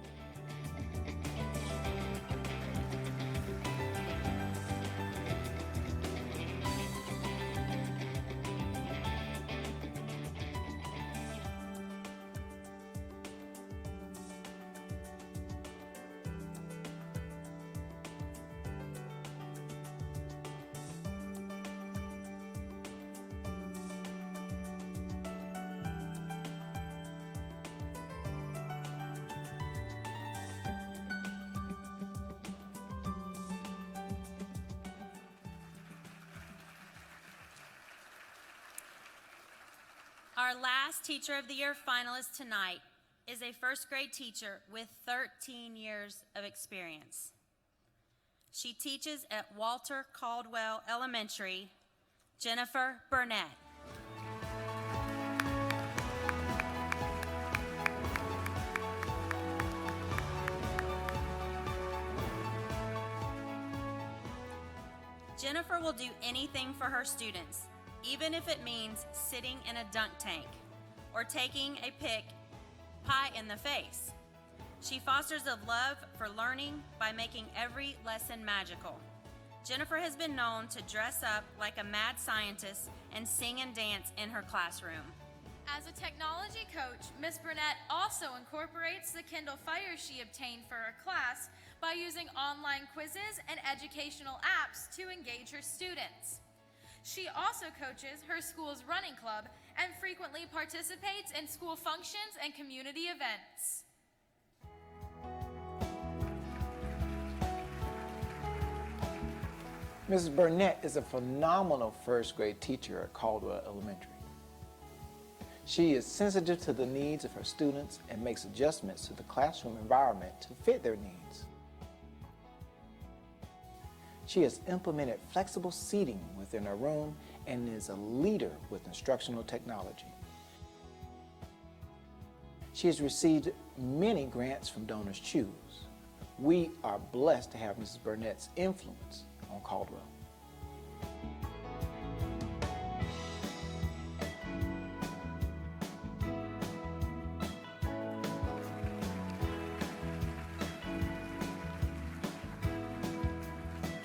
Our last Teacher of the Year finalist tonight is a first grade teacher with 13 years of experience. She teaches at Walter Caldwell Elementary, Jennifer Burnett. Jennifer will do anything for her students, even if it means sitting in a dunk tank or taking a pie in the face. She fosters a love for learning by making every lesson magical. Jennifer has been known to dress up like a mad scientist and sing and dance in her classroom. As a technology coach, Ms. Burnett also incorporates the Kindle Fire she obtained for her class by using online quizzes and educational apps to engage her students. She also coaches her school's running club and frequently participates in school functions and community events. Mrs. Burnett is a phenomenal first grade teacher at Caldwell Elementary. She is sensitive to the needs of her students and makes adjustments to the classroom environment to fit their needs. She has implemented flexible seating within her room and is a leader with instructional technology. She has received many grants from Donors Choose. We are blessed to have Mrs. Burnett's influence on Caldwell.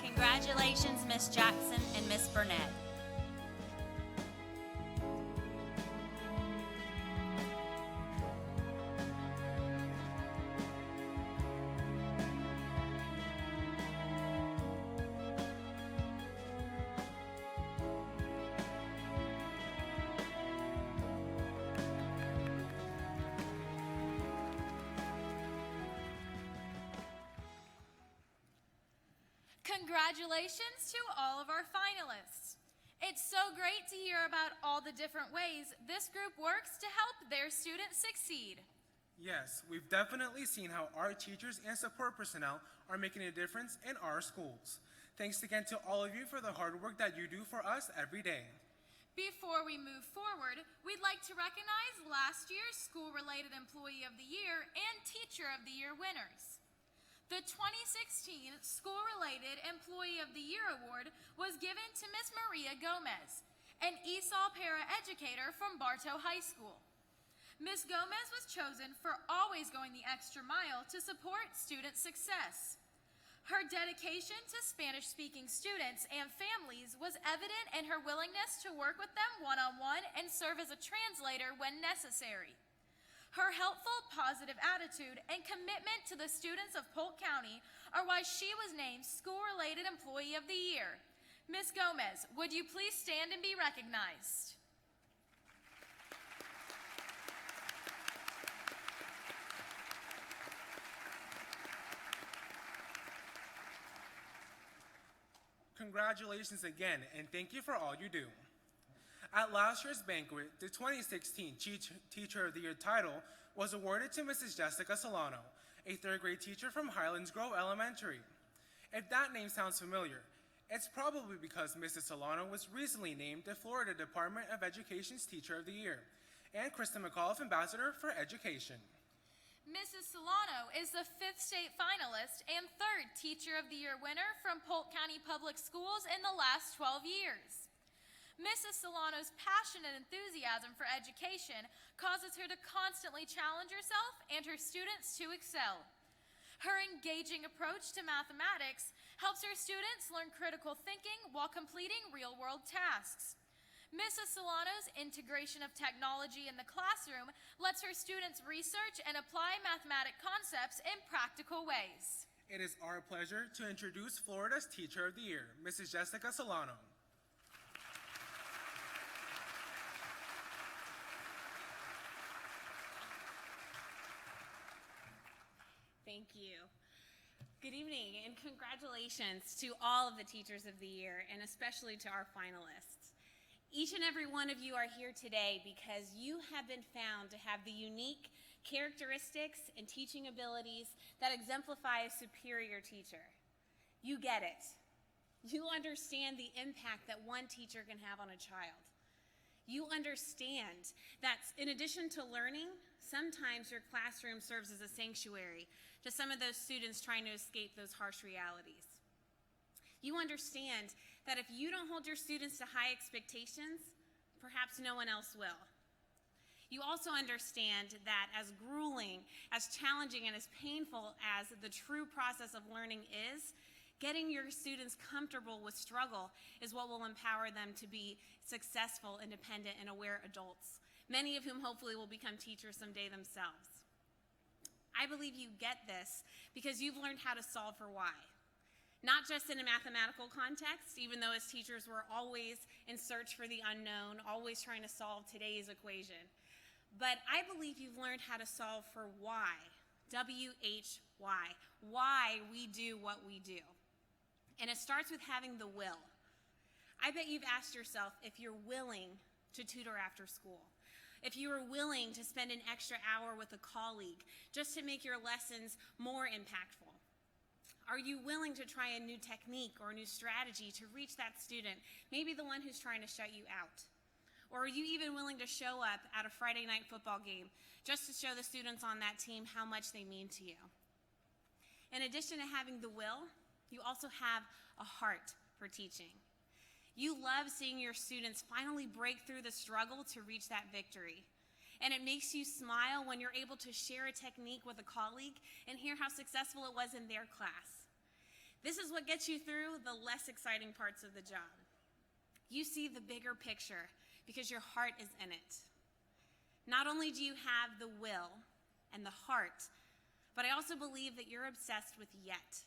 Congratulations, Ms. Jackson and Ms. Burnett. Congratulations to all of our finalists. It's so great to hear about all the different ways this group works to help their students succeed. Yes, we've definitely seen how our teachers and support personnel are making a difference in our schools. Thanks again to all of you for the hard work that you do for us every day. Before we move forward, we'd like to recognize last year's School-Related Employee of the Year and Teacher of the Year winners. The 2016 School-Related Employee of the Year Award was given to Ms. Maria Gomez, an ESOL paraeducator from Bartow High School. Ms. Gomez was chosen for always going the extra mile to support student success. Her dedication to Spanish-speaking students and families was evident in her willingness to work with them one-on-one and serve as a translator when necessary. Her helpful, positive attitude and commitment to the students of Polk County are why she was named School-Related Employee of the Year. Ms. Gomez, would you please stand and be recognized? Congratulations again, and thank you for all you do. At last year's banquet, the 2016 Teacher of the Year title was awarded to Mrs. Jessica Solano, a third grade teacher from Highlands Grove Elementary. If that name sounds familiar, it's probably because Mrs. Solano was recently named the Florida Department of Education's Teacher of the Year and Kristen McAuliffe Ambassador for Education. Mrs. Solano is the 5th state finalist and 3rd Teacher of the Year winner from Polk County Public Schools in the last 12 years. Mrs. Solano's passion and enthusiasm for education causes her to constantly challenge herself and her students to excel. Her engaging approach to mathematics helps her students learn critical thinking while completing real-world tasks. Mrs. Solano's integration of technology in the classroom lets her students research and apply mathematic concepts in practical ways. It is our pleasure to introduce Florida's Teacher of the Year, Mrs. Jessica Solano. Thank you. Good evening and congratulations to all of the Teachers of the Year and especially to our finalists. Each and every one of you are here today because you have been found to have the unique characteristics and teaching abilities that exemplify a superior teacher. You get it. You understand the impact that one teacher can have on a child. You understand that in addition to learning, sometimes your classroom serves as a sanctuary to some of those students trying to escape those harsh realities. You understand that if you don't hold your students to high expectations, perhaps no one else will. You also understand that as grueling, as challenging, and as painful as the true process of learning is, getting your students comfortable with struggle is what will empower them to be successful, independent, and aware adults, many of whom hopefully will become teachers someday themselves. I believe you get this because you've learned how to solve for why. Not just in a mathematical context, even though as teachers we're always in search for the unknown, always trying to solve today's equation. But I believe you've learned how to solve for why, W-H-Y, why we do what we do. And it starts with having the will. I bet you've asked yourself if you're willing to tutor after school, if you are willing to spend an extra hour with a colleague just to make your lessons more impactful. Are you willing to try a new technique or a new strategy to reach that student, maybe the one who's trying to shut you out? Or are you even willing to show up at a Friday night football game just to show the students on that team how much they mean to you? In addition to having the will, you also have a heart for teaching. You love seeing your students finally break through the struggle to reach that victory. And it makes you smile when you're able to share a technique with a colleague and hear how successful it was in their class. This is what gets you through the less exciting parts of the job. You see the bigger picture because your heart is in it. Not only do you have the will and the heart, but I also believe that you're obsessed with yet.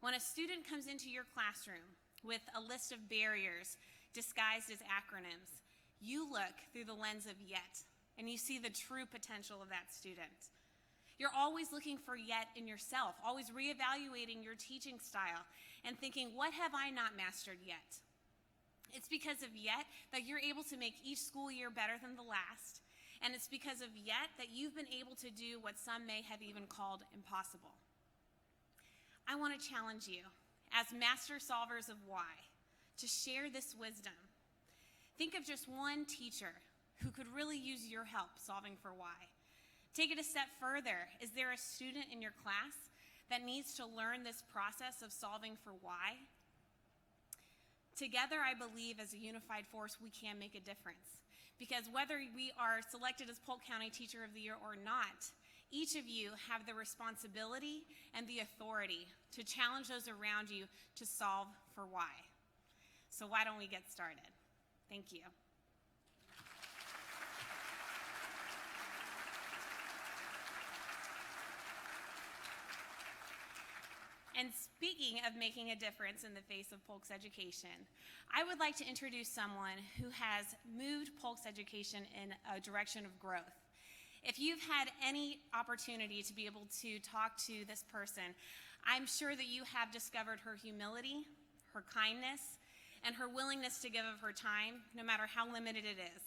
When a student comes into your classroom with a list of barriers disguised as acronyms, you look through the lens of yet, and you see the true potential of that student. You're always looking for yet in yourself, always reevaluating your teaching style and thinking, what have I not mastered yet? It's because of yet that you're able to make each school year better than the last, and it's because of yet that you've been able to do what some may have even called impossible. I want to challenge you, as master solvers of why, to share this wisdom. Think of just one teacher who could really use your help solving for why. Take it a step further. Is there a student in your class that needs to learn this process of solving for why? Together, I believe as a unified force, we can make a difference. Because whether we are selected as Polk County Teacher of the Year or not, each of you have the responsibility and the authority to challenge those around you to solve for why. So why don't we get started? Thank you. And speaking of making a difference in the face of Polk's education, I would like to introduce someone who has moved Polk's education in a direction of growth. If you've had any opportunity to be able to talk to this person, I'm sure that you have discovered her humility, her kindness, and her willingness to give of her time, no matter how limited it is.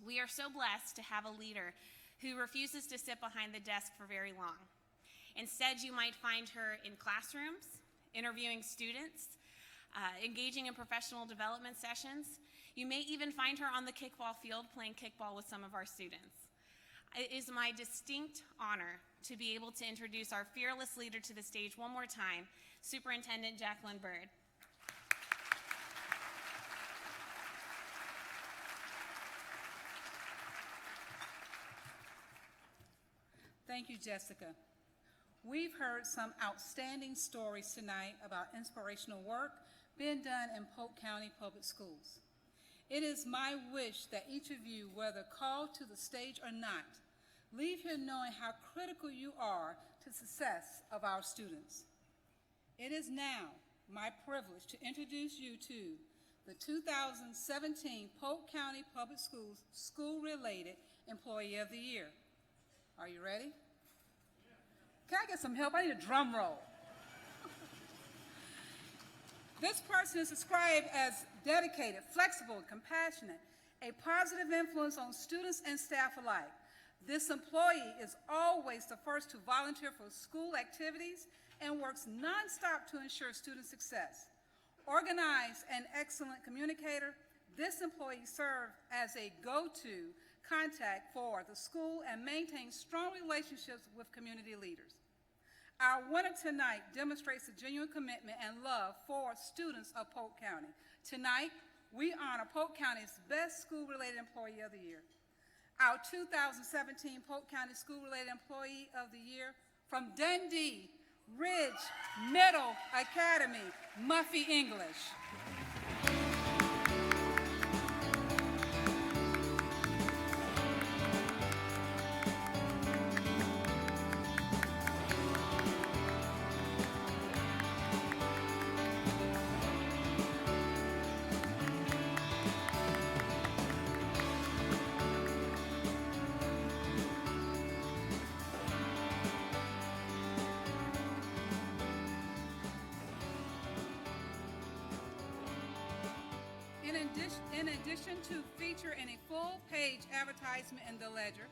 We are so blessed to have a leader who refuses to sit behind the desk for very long. Instead, you might find her in classrooms, interviewing students, engaging in professional development sessions. You may even find her on the kickball field playing kickball with some of our students. It is my distinct honor to be able to introduce our fearless leader to the stage one more time, Superintendent Jacqueline Bird. Thank you, Jessica. We've heard some outstanding stories tonight about inspirational work being done in Polk County Public Schools. It is my wish that each of you, whether called to the stage or not, leave here knowing how critical you are to the success of our students. It is now my privilege to introduce you to the 2017 Polk County Public Schools School-Related Employee of the Year. Are you ready? Can I get some help? I need a drum roll. This person is described as dedicated, flexible, compassionate, a positive influence on students and staff alike. This employee is always the first to volunteer for school activities and works nonstop to ensure student success. Organized and excellent communicator, this employee serves as a go-to contact for the school and maintains strong relationships with community leaders. Our winner tonight demonstrates a genuine commitment and love for students of Polk County. Tonight, we honor Polk County's best school-related employee of the year. Our 2017 Polk County School-Related Employee of the Year from Dundee Ridge Middle Academy, Muffy English. In addition to feature in a full-page advertisement in the Ledger,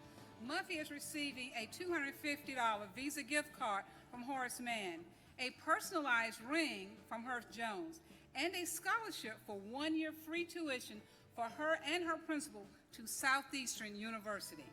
Muffy is receiving a $250 Visa gift card from Horace Mann, a personalized ring from Hearst Jones, and a scholarship for 1 year free tuition for her and her principal to Southeastern University.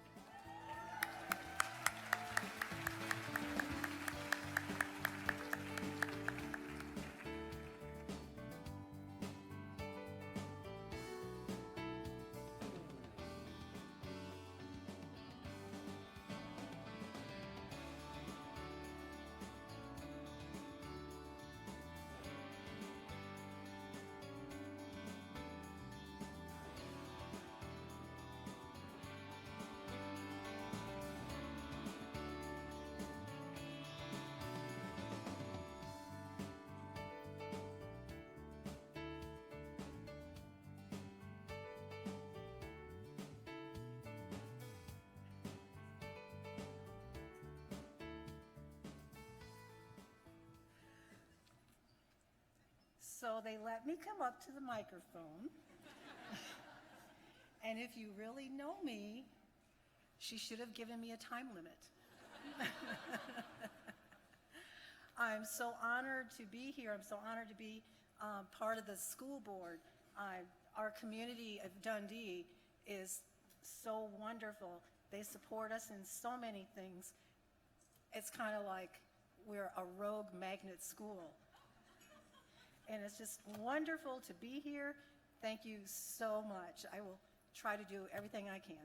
So they let me come up to the microphone. And if you really know me, she should have given me a time limit. I'm so honored to be here. I'm so honored to be part of the school board. Our community of Dundee is so wonderful. They support us in so many things. It's kind of like we're a rogue magnet school. And it's just wonderful to be here. Thank you so much. I will try to do everything I can.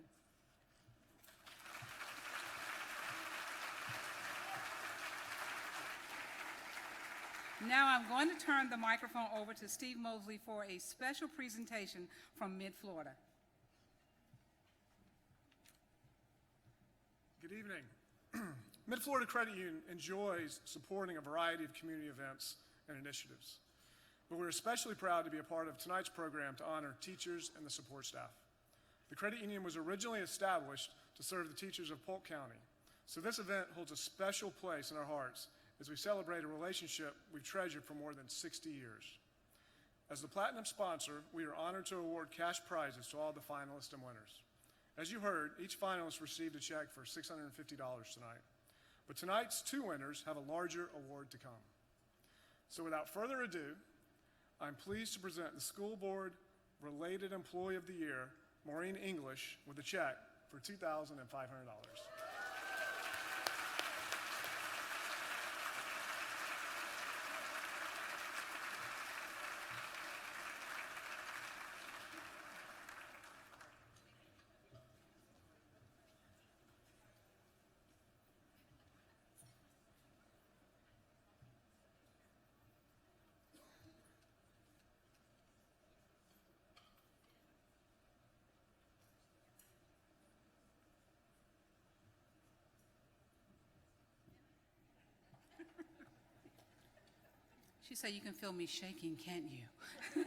Now I'm going to turn the microphone over to Steve Mosley for a special presentation from Mid-Florida. Good evening. Mid-Florida Credit Union enjoys supporting a variety of community events and initiatives. But we're especially proud to be a part of tonight's program to honor teachers and the support staff. The credit union was originally established to serve the teachers of Polk County, so this event holds a special place in our hearts as we celebrate a relationship we've treasured for more than 60 years. As the Platinum sponsor, we are honored to award cash prizes to all the finalists and winners. As you heard, each finalist received a check for $650 tonight, but tonight's two winners have a larger award to come. So without further ado, I'm pleased to present the School Board Related Employee of the Year, Maureen English, with a check for $2,500. She said, "You can feel me shaking, can't you?"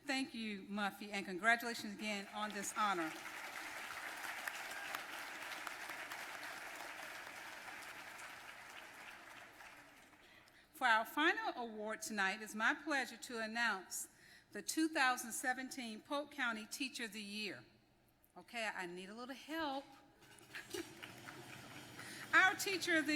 Thank you, Muffy, and congratulations again on this honor. For our final award tonight, it's my pleasure to announce the 2017 Polk County Teacher of the Year. Okay, I need a little help. Our Teacher of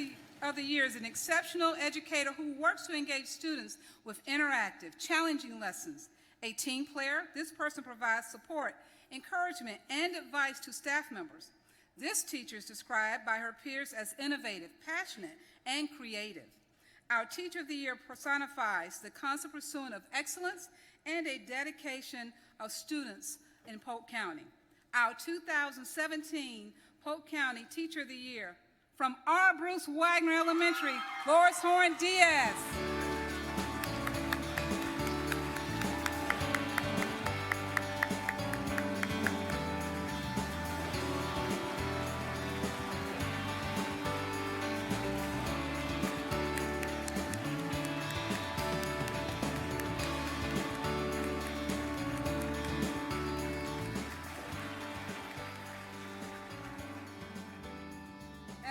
the Year is an exceptional educator who works to engage students with interactive, challenging lessons. A team player, this person provides support, encouragement, and advice to staff members. This teacher is described by her peers as innovative, passionate, and creative. Our Teacher of the Year personifies the constant pursuit of excellence and a dedication of students in Polk County. Our 2017 Polk County Teacher of the Year from R. Bruce Wagner Elementary, Loris Horn Diaz.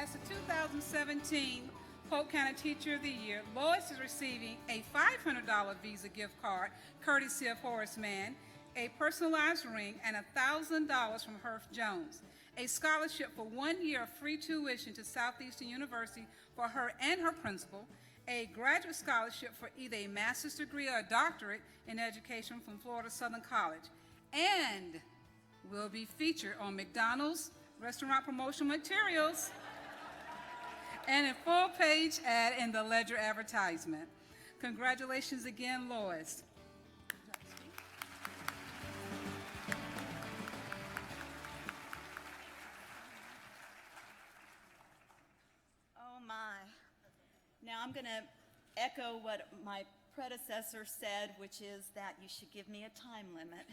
As the 2017 Polk County Teacher of the Year, Lois is receiving a $500 Visa gift card, courtesy of Horace Mann, a personalized ring, and $1,000 from Herff Jones, a scholarship for 1 year of free tuition to Southeastern University for her and her principal, a graduate scholarship for either a master's degree or a doctorate in education from Florida Southern College, and will be featured on McDonald's restaurant promotional materials and a full-page ad in the Ledger advertisement. Congratulations again, Lois. Oh my. Now I'm going to echo what my predecessor said, which is that you should give me a time limit.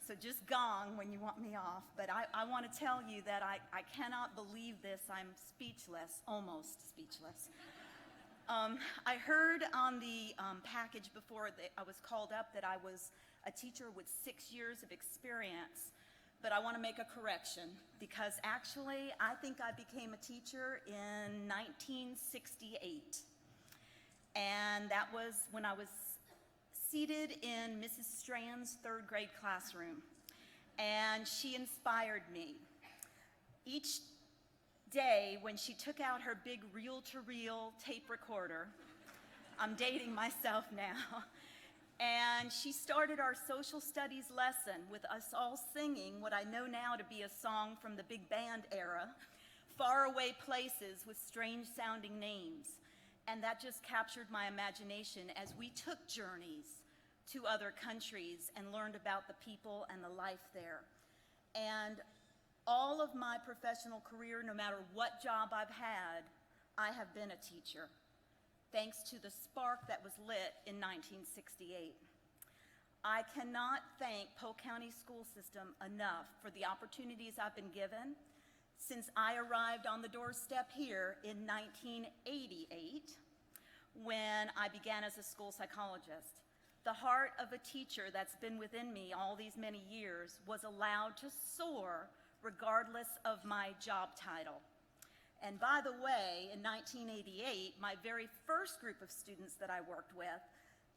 So just gong when you want me off. But I want to tell you that I cannot believe this. I'm speechless, almost speechless. I heard on the package before that I was called up that I was a teacher with 6 years of experience. But I want to make a correction, because actually I think I became a teacher in 1968. And that was when I was seated in Mrs. Strand's 3rd grade classroom, and she inspired me. Each day when she took out her big reel-to-reel tape recorder, I'm dating myself now, and she started our social studies lesson with us all singing what I know now to be a song from the big band era, Faraway Places with Strange Sounding Names. And that just captured my imagination as we took journeys to other countries and learned about the people and the life there. And all of my professional career, no matter what job I've had, I have been a teacher, thanks to the spark that was lit in 1968. I cannot thank Polk County School System enough for the opportunities I've been given since I arrived on the doorstep here in 1988, when I began as a school psychologist. The heart of a teacher that's been within me all these many years was allowed to soar regardless of my job title. And by the way, in 1988, my very first group of students that I worked with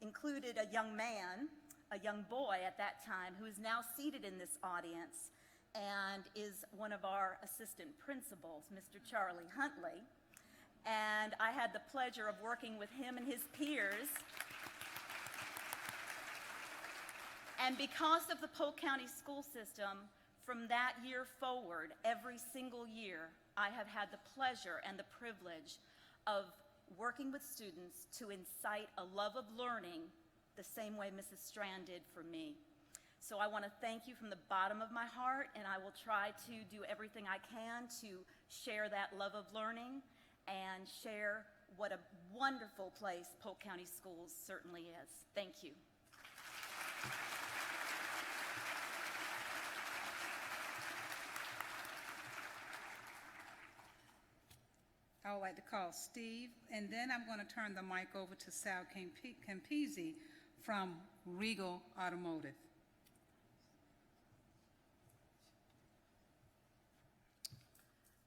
included a young man, a young boy at that time, who is now seated in this audience and is one of our assistant principals, Mr. Charlie Huntley. And I had the pleasure of working with him and his peers. And because of the Polk County school system, from that year forward, every single year, I have had the pleasure and the privilege of working with students to incite a love of learning the same way Mrs. Strand did for me. So I want to thank you from the bottom of my heart, and I will try to do everything I can to share that love of learning and share what a wonderful place Polk County Schools certainly is. Thank you. I would like to call Steve, and then I'm going to turn the mic over to Sal Campisi from Regal Automotive.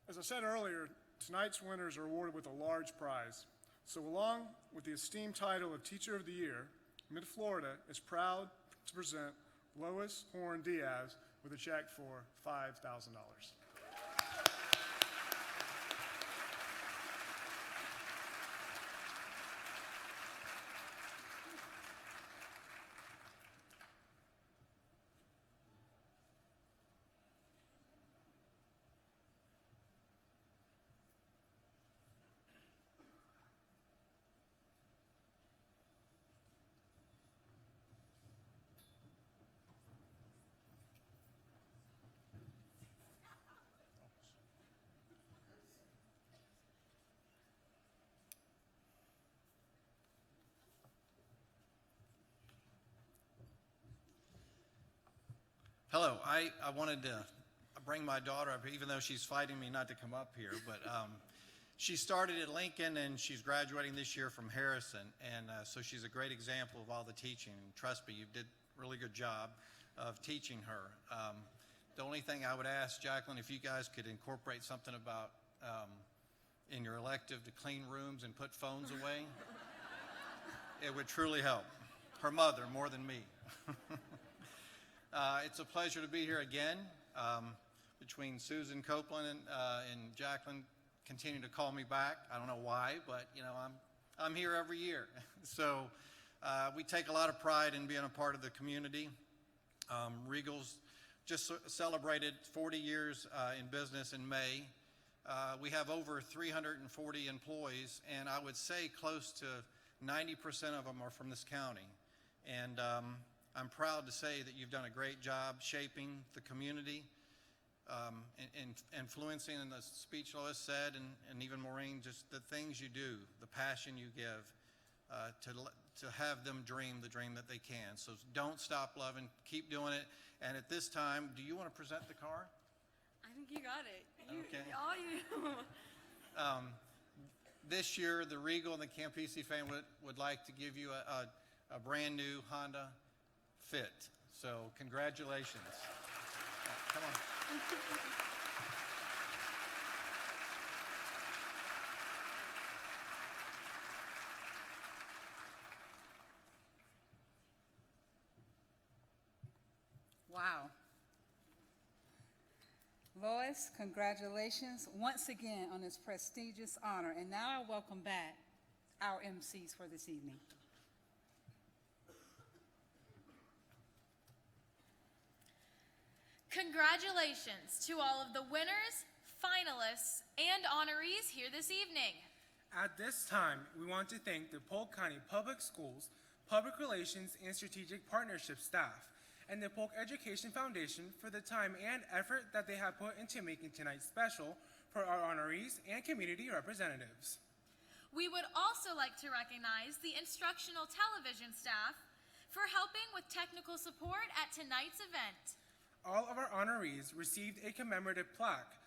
As I said earlier, tonight's winners are awarded with a large prize. So along with the esteemed title of Teacher of the Year, Mid-Florida is proud to present Lois Horn Diaz with a check for $5,000. Hello, I wanted to bring my daughter up, even though she's fighting me not to come up here, but she started at Lincoln and she's graduating this year from Harrison, and so she's a great example of all the teaching. Trust me, you did a really good job of teaching her. The only thing I would ask, Jacqueline, if you guys could incorporate something about in your elective to clean rooms and put phones away, it would truly help. Her mother more than me. It's a pleasure to be here again. Between Susan Copeland and Jacqueline continue to call me back. I don't know why, but you know I'm here every year. So we take a lot of pride in being a part of the community. Regal's just celebrated 40 years in business in May. We have over 340 employees, and I would say close to 90% of them are from this county. And I'm proud to say that you've done a great job shaping the community, and influencing, in the speech Lois said, and even Maureen, just the things you do, the passion you give to have them dream the dream that they can. So don't stop loving, keep doing it. And at this time, do you want to present the car? I think you got it. Okay. This year, the Regal and the Campisi family would like to give you a brand new Honda Fit. So congratulations. Come on. Wow. Lois, congratulations once again on this prestigious honor. And now I welcome back our MCs for this evening. Congratulations to all of the winners, finalists, and honorees here this evening. At this time, we want to thank the Polk County Public Schools, Public Relations and Strategic Partnership staff, and the Polk Education Foundation for the time and effort that they have put into making tonight special for our honorees and community representatives. We would also like to recognize the instructional television staff for helping with technical support at tonight's event. All of our honorees received a commemorative plaque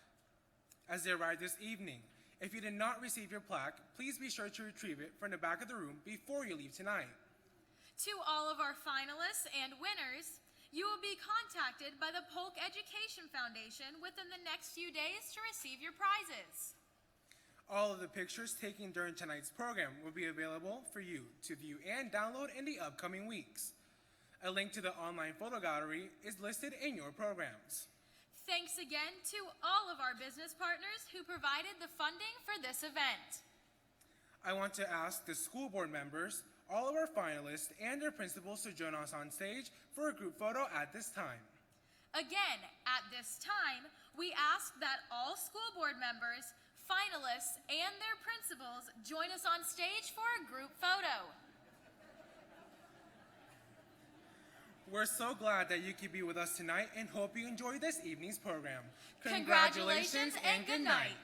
as they arrived this evening. If you did not receive your plaque, please be sure to retrieve it from the back of the room before you leave tonight. To all of our finalists and winners, you will be contacted by the Polk Education Foundation within the next few days to receive your prizes. All of the pictures taken during tonight's program will be available for you to view and download in the upcoming weeks. A link to the online photo gallery is listed in your programs. Thanks again to all of our business partners who provided the funding for this event. I want to ask the school board members, all of our finalists, and their principals to join us on stage for a group photo at this time. Again, at this time, we ask that all school board members, finalists, and their principals join us on stage for a group photo. We're so glad that you could be with us tonight and hope you enjoy this evening's program. Congratulations and good night.